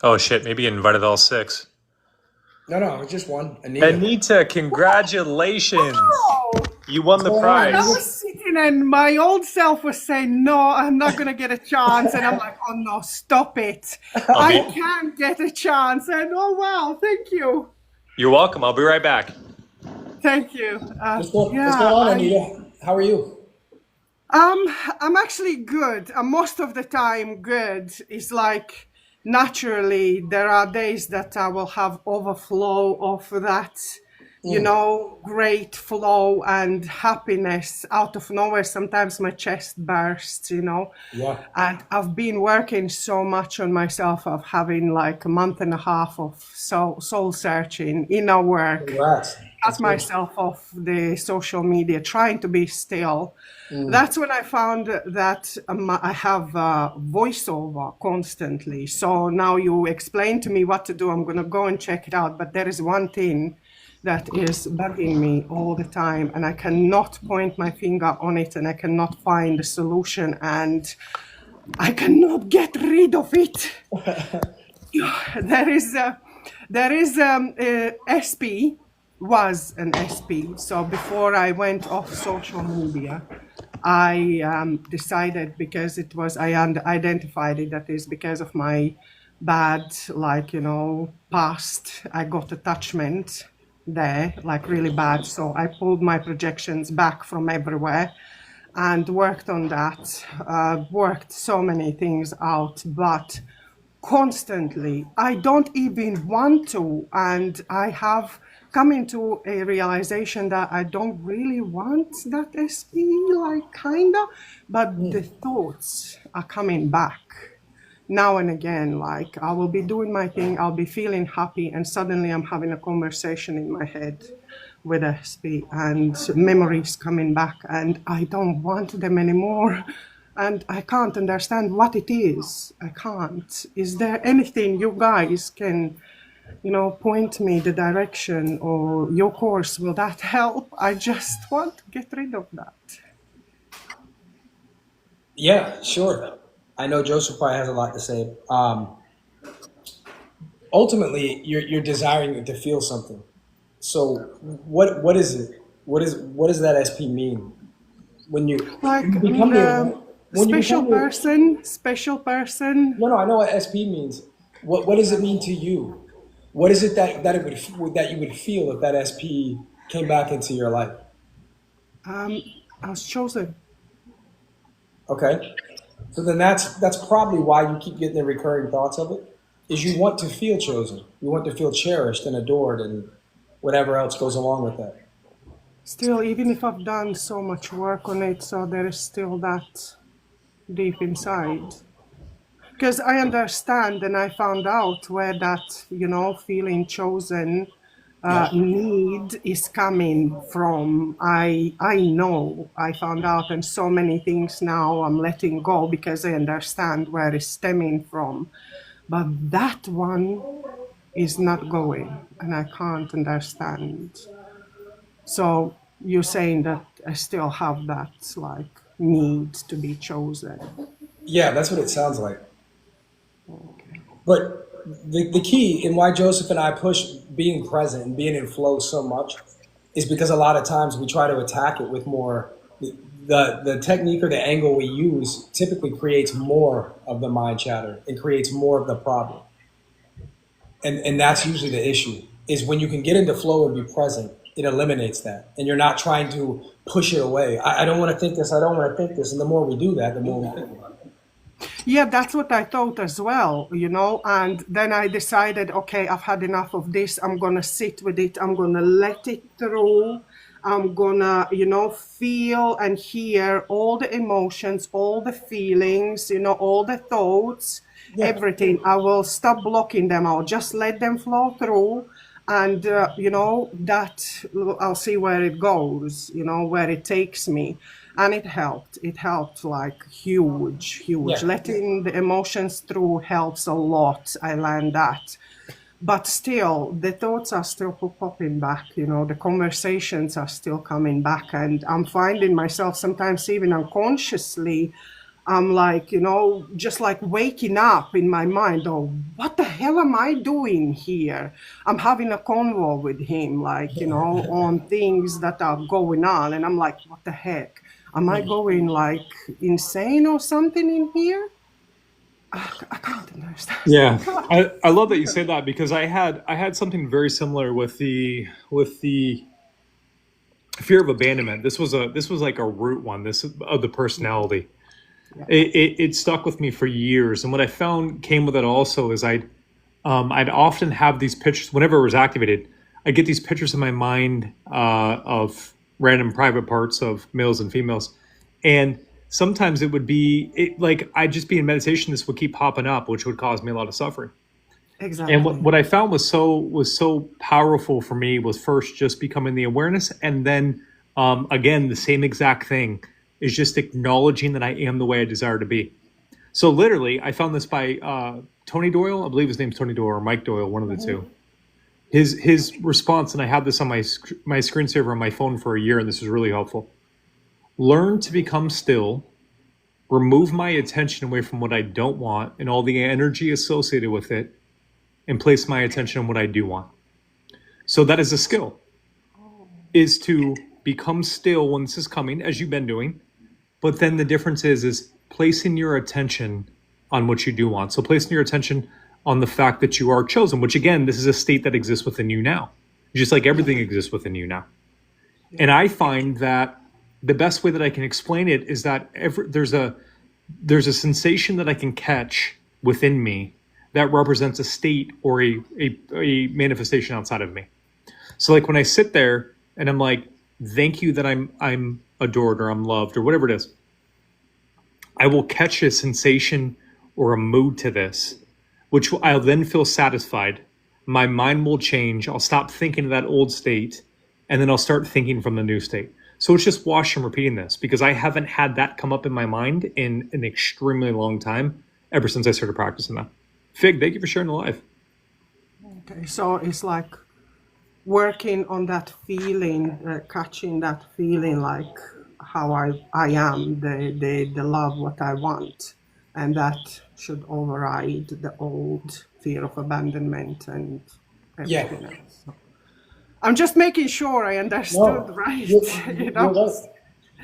Oh shit, maybe I invited all 6. No, just one. Anita. Anita, congratulations. Oh, You won the I prize. was sitting and my old self was saying, no, I'm not going to get a chance. And I'm like, oh no, stop it. I can't get a chance. And oh, wow, thank you. You're welcome. I'll be right back. Thank you. What's going on, Anita? How are you? I'm actually good. Most of the time good. It's like naturally there are days that I will have overflow of that, great flow and happiness out of nowhere. Sometimes my chest bursts, Yeah. And I've been working so much on myself of having like a month and a half of soul searching, inner work. Congrats. Cut myself off the social media, trying to be still. That's when I found that I have voiceover constantly. So now you explain to me what to do. I'm going to go and check it out. But there is one thing that is bugging me all the time, and I cannot point my finger on it, and I cannot find a solution, and I cannot get rid of it. There is SP. Was an SP. So before I went off social media, I decided because I identified it that is because of my bad, past. I got attachment there, like really bad. So I pulled my projections back from everywhere and worked on that. Worked so many things out, but constantly, I don't even want to, and I have come into a realization that I don't really want that SP, kinda, but the thoughts are coming back now and again. Like I will be doing my thing, I'll be feeling happy, and suddenly I'm having a conversation in my head with SP, and memories coming back, and I don't want them anymore. And I can't understand what it is. I can't. Is there anything you guys can point me the direction or your course? Will that help? I just want to get rid of that. Yeah, sure. I know Joseph probably has a lot to say. Ultimately, you're desiring to feel something. So what is it? What does that SP mean? When you become special person. No, I know what SP means. What does it mean to you? What is it that you would feel if that SP came back into your life? I was chosen. Okay, so then that's probably why you keep getting the recurring thoughts of it. Is you want to feel chosen, you want to feel cherished and adored, and whatever else goes along with that. Still, even if I've done so much work on it, so there is still that deep inside. Because I understand and I found out where that, feeling chosen Yeah. need is coming from. I know, I found out, and so many things now I'm letting go because I understand where it's stemming from. But that one is not going, and I can't understand. So you're saying that I still have that like need to be chosen. Yeah, that's what it sounds like. But the key and why Joseph and I push being present and being in flow so much is because a lot of times we try to attack it with more. The technique or the angle we use typically creates more of the mind chatter and creates more of the problem. And that's usually the issue is when you can get into flow and be present, it eliminates that. And you're not trying to push it away. I don't want to think this. I don't want to think this. And the more we do that, the more we think about it. Yeah, that's what I thought as well, you know. And then I decided, okay, I've had enough of this. I'm going to sit with it. I'm going to let it through. I'm going to, you know, feel and hear all the emotions, all the feelings, you know, all the thoughts, Yeah. everything. I will stop blocking them. I'll just let them flow through. And, you know, that I'll see where it goes, you know, where it takes me. And it helped. It helped like huge. Yeah. Letting the emotions through helps a lot. I learned that. But still, the thoughts are still popping back, you know, the conversations are still coming back. And I'm finding myself sometimes even unconsciously, I'm like, you know, just like waking up in my mind. Oh, what the hell am I doing here? I'm having a convo with him, like, you know, on things that are going on. And I'm like, what the heck? Am I going like insane or something in here? I can't understand. Yeah, I love that you say that because I had something very similar with the fear of abandonment. This was like a root one. This of the personality. Yeah. It stuck with me for years, and what I found came with it also is I'd often have these pictures whenever it was activated. I get these pictures in my mind of random private parts of males and females, and sometimes it would be like I'd just be in meditation. This would keep popping up, which would cause me a lot of suffering. Exactly. And what I found was so powerful for me was first just becoming the awareness, and then again the same exact thing is just acknowledging that I am the way I desire to be. So literally, I found this by Tony Doyle. I believe his name's Tony Doyle or Mike Doyle, one of the two. His response, and I had this on my screensaver on my phone for a year, and this is really helpful. Learn to become still, remove my attention away from what I don't want and all the energy associated with it, and place my attention on what I do want. So that is a skill, is to become still when this is coming, as you've been doing. But then the difference is placing your attention on what you do want. So placing your attention on the fact that you are chosen, which again, this is a state that exists within you now, just like everything exists within you now. And I find that the best way that I can explain it is that there's a sensation that I can catch within me that represents a state or a manifestation outside of me. So like when I sit there and I'm like, thank you that I'm adored or I'm loved or whatever it is, I will catch a sensation or a mood to this, which I'll then feel satisfied. My mind will change. I'll stop thinking of that old state, and then I'll start thinking from the new state. So it's just wash and repeating this because I haven't had that come up in my mind in an extremely long time, ever since I started practicing that. Fig, thank you for sharing the live. Okay, so it's like working on that feeling, catching that feeling, like how I am, the love, what I want, and that should override the old fear of abandonment and everything else. I'm just making sure I understood right. You're right.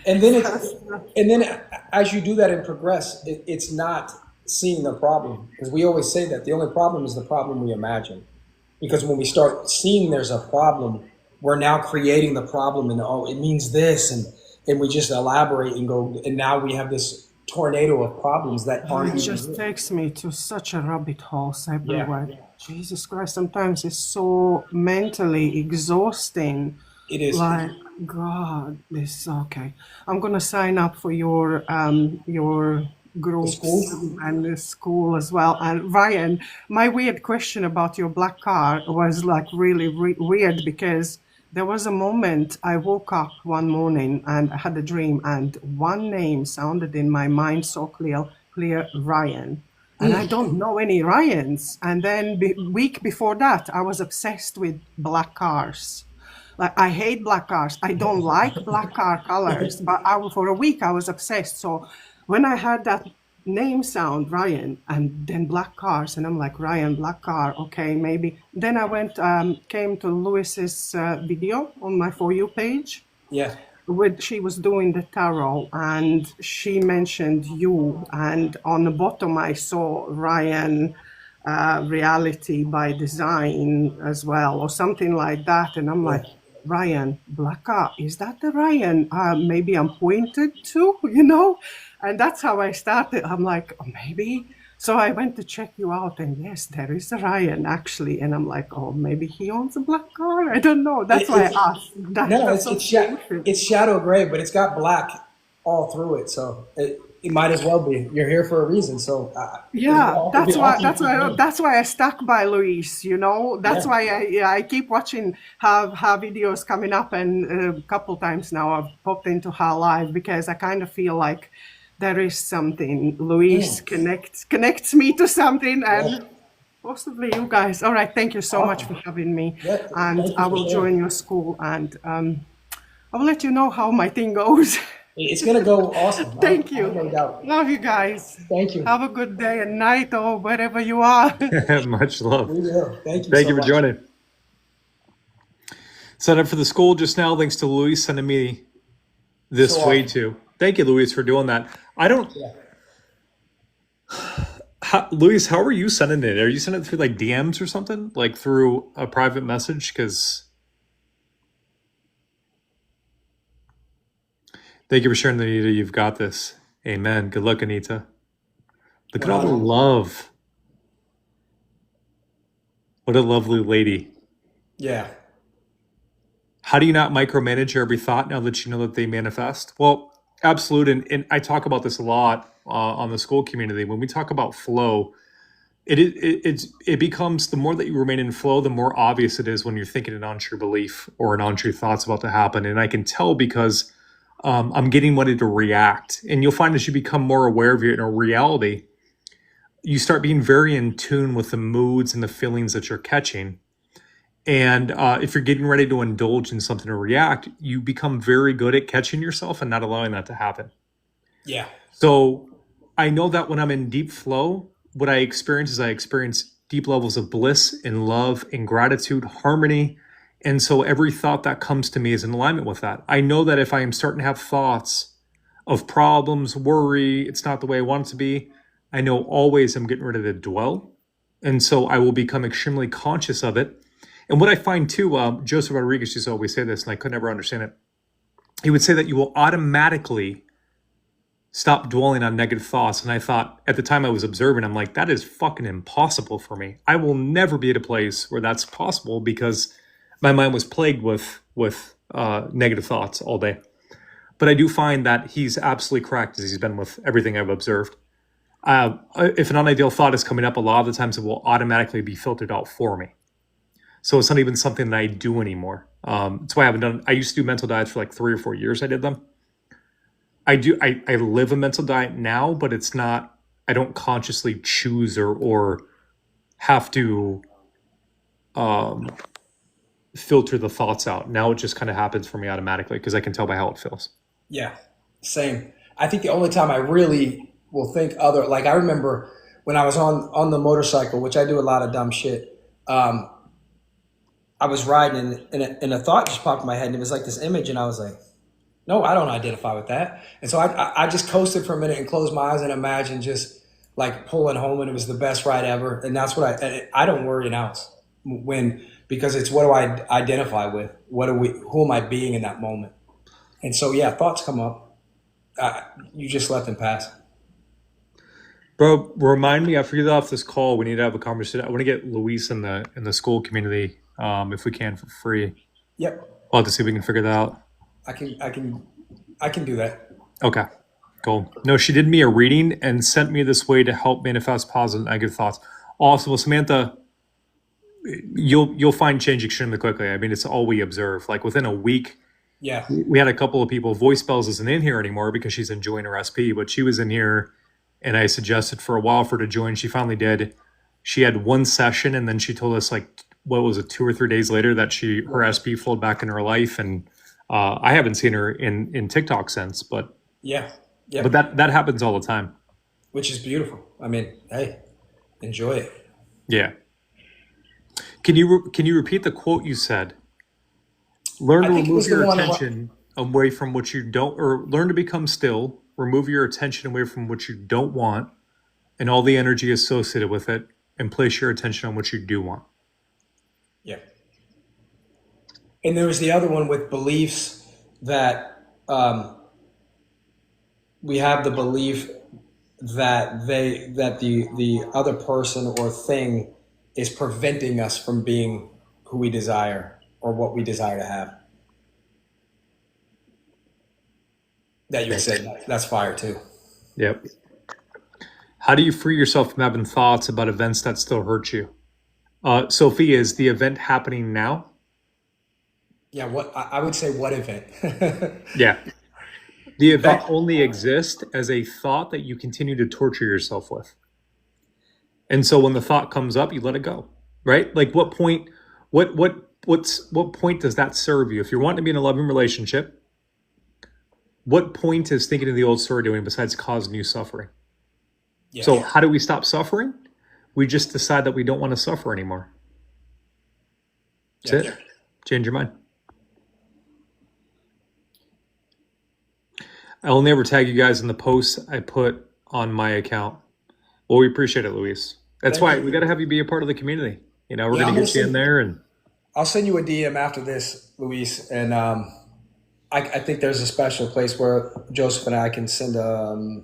And then as you do that and progress, it's not seeing the problem, because we always say that the only problem is the problem we imagine. Because when we start seeing there's a problem, we're now creating the problem, and it means this, and we just elaborate and go, and now we have this tornado of problems that aren't. It just takes me to such a rabbit hole everywhere. Yeah. Jesus Christ, sometimes it's so mentally exhausting. It is. Like, God, this okay. I'm gonna sign up for your The groups school? and the school as well. And Ryan, my weird question about your black car was like really weird because there was a moment I woke up one morning and I had a dream, and one name sounded in my mind so clear, Ryan. And I don't know any Ryans. And then week before that, I was obsessed with black cars. Like I hate black cars. I don't like black car colors, but for a week I was obsessed. So when I heard that name sound, Ryan, and then black cars, and I'm like, Ryan, black car, okay, maybe. Then I came to Lewis's video on my For You page. Yeah. She was doing the tarot, and she mentioned you, and on the bottom I saw Ryan, reality by design as well, or something like that, and I'm Yeah. like, Ryan Blacka, is that the Ryan maybe I'm pointed to, you know? And that's how I started. I'm like, oh, maybe. So I went to check you out, and yes, there is a Ryan actually. And I'm like, oh, maybe he owns a black car. I don't know. That's why I asked that No, association. it's shadow gray, but it's got black all through it. So it might as well be. You're here for a reason. So Yeah, it'd be awesome if you did. that's why I stuck by Luis, you know. That's Yeah. why I keep watching her videos coming up, and a couple times now I've popped into her live because I kind of feel like there is something. Luis connects me to something, Yeah. and possibly you guys. All right, thank you so much for Awesome. having me, Yeah. and Thank you I for will sharing. join your school, and I will let you know how my thing goes. It's gonna go awesome. Thank I have you. no doubt. Love you guys. Thank you. Have a good day and night or wherever you are. Much love. We will. Thank you Thank so you for much. joining. Signed up for the school just now. Thanks to Luis sending me this So way awesome. too. Thank you, Luis, for doing that. I don't, Yeah. Luis, how are you sending it? Are you sending it through like DMs or something? Like through a private message? Because thank you for sharing, Anita. You've got this. Amen. Good luck, Anita. Look at all the 100. love. What a lovely lady. Yeah. How do you not micromanage your every thought now that you know that they manifest? Well, absolute. And I talk about this a lot on the school community. When we talk about flow, it becomes, the more that you remain in flow, the more obvious it is when you're thinking an untrue belief or an untrue thought's about to happen. And I can tell because I'm getting ready to react. And you'll find as you become more aware of your inner reality, you start being very in tune with the moods and the feelings that you're catching. And if you're getting ready to indulge in something or react, you become very good at catching yourself and not allowing that to happen. Yeah. So I know that when I'm in deep flow, what I experience is I experience deep levels of bliss and love and gratitude, harmony. And so every thought that comes to me is in alignment with that. I know that if I am starting to have thoughts of problems, worry, it's not the way I want it to be, I know always I'm getting rid of the dwell. And so I will become extremely conscious of it. And what I find too, Joseph Rodriguez used to always say this, and I could never understand it. He would say that you will automatically stop dwelling on negative thoughts. And I thought at the time I was observing, I'm like, that is fucking impossible for me. I will never be at a place where that's possible because my mind was plagued with negative thoughts all day. But I do find that he's absolutely correct as he's been with everything I've observed. If an unideal thought is coming up, a lot of the times it will automatically be filtered out for me. So it's not even something that I do anymore. That's why I haven't done. I used to do mental diets for like 3 or 4 years. I did them. I live a mental diet now, but it's not. I don't consciously choose or have to filter the thoughts out. Now it just kind of happens for me automatically because I can tell by how it feels. Yeah. Same. I think the only time I really will think like I remember when I was on the motorcycle, which I do a lot of dumb shit. I was riding and a thought just popped in my head and it was like this image and I was like, no, I don't identify with that. And so I just coasted for a minute and closed my eyes and imagined just like pulling home and it was the best ride ever. And that's what I don't worry an ounce because it's what do I identify with? Who am I being in that moment? And so, yeah, thoughts come up. You just let them pass. Bro, remind me, after we get off this call, we need to have a conversation. I want to get Luis in the school community, if we can, for free. Yep. We'll have to see if we can figure that out. I can do that. Okay. Cool. No, she did me a reading and sent me this way to help manifest positive and negative thoughts. Awesome. Well, Samantha, you'll find change extremely quickly. I mean, it's all we observe. Like within a week, Yeah. we had a couple of people. Voice Bells isn't in here anymore because she's enjoying her SP, but she was in here, and I suggested for a while for her to join. She finally did. She had one session, and then she told us like what was it, 2 or 3 days later that her SP flowed back into her life, and I haven't seen her in TikTok since, but Yeah. Yeah. but that happens all the time. Which is beautiful. I mean, hey, enjoy it. Yeah. Can you repeat the quote you said? Learn to I think it remove was the your one. attention away from what you don't, or learn to become still. Remove your attention away from what you don't want, and all the energy associated with it, and place your attention on what you do want. Yeah. And there was the other one with beliefs that we have the belief that the other person or thing is preventing us from being who we desire or what we desire to have. That you said, that's fire too. Yep. How do you free yourself from having thoughts about events that still hurt you? Sophie, is the event happening now? Yeah, what I would say, what event? Yeah. The event only exists as a thought that you continue to torture yourself with. And so when the thought comes up, you let it go, right? Like what point does that serve you? If you're wanting to be in a loving relationship, what point is thinking of the old story doing besides causing you suffering? Yeah. So how do we stop suffering? We just decide that we don't want to suffer anymore. That's it. Change your mind. I only ever tag you guys in the posts I put on my account. Well, we appreciate it, Luis. That's why we got to have you be a part of the community. You know, we're going to get you in there, and I'll send you a DM after this, Luis, and I think there's a special place where Joseph and I can send a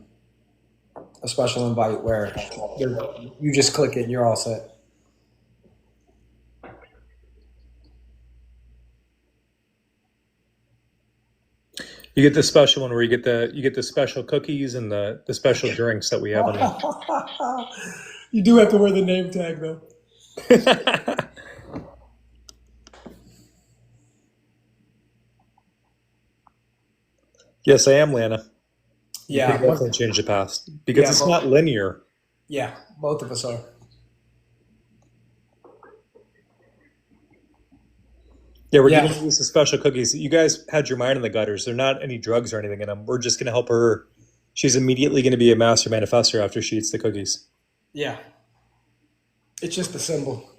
special invite where you just click it and you're all set. you get the special one where you get the special cookies and the special drinks that we have on there. You do have to wear the name tag though. Yes, I am, Lana. Yeah, You can definitely change the past because it's not linear. Yeah, both of us are. Yeah, we're giving you some special cookies. You guys had your mind in the gutters. There are not any drugs or anything in them. We're just going to help her. She's immediately going to be a master manifestor after she eats the cookies. Yeah. It's just a symbol.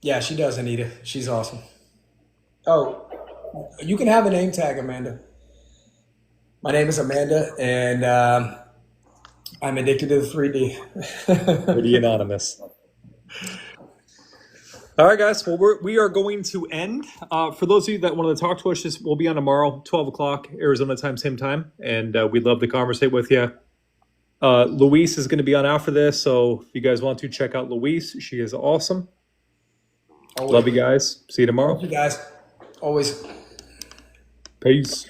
Yeah, she does, Anita. She's awesome. Oh, you can have a name tag, Amanda. My name is Amanda, and I'm addicted to the 3D. Pretty anonymous. All right, guys. Well, we are going to end. For those of you that want to talk to us, we'll be on tomorrow, 12 o'clock, Arizona time, same time. And we'd love to conversate with you. Luis is going to be on after this. So if you guys want to check out Luis, she is awesome. Always. Love you guys. See you tomorrow. Love you guys. Always. Peace.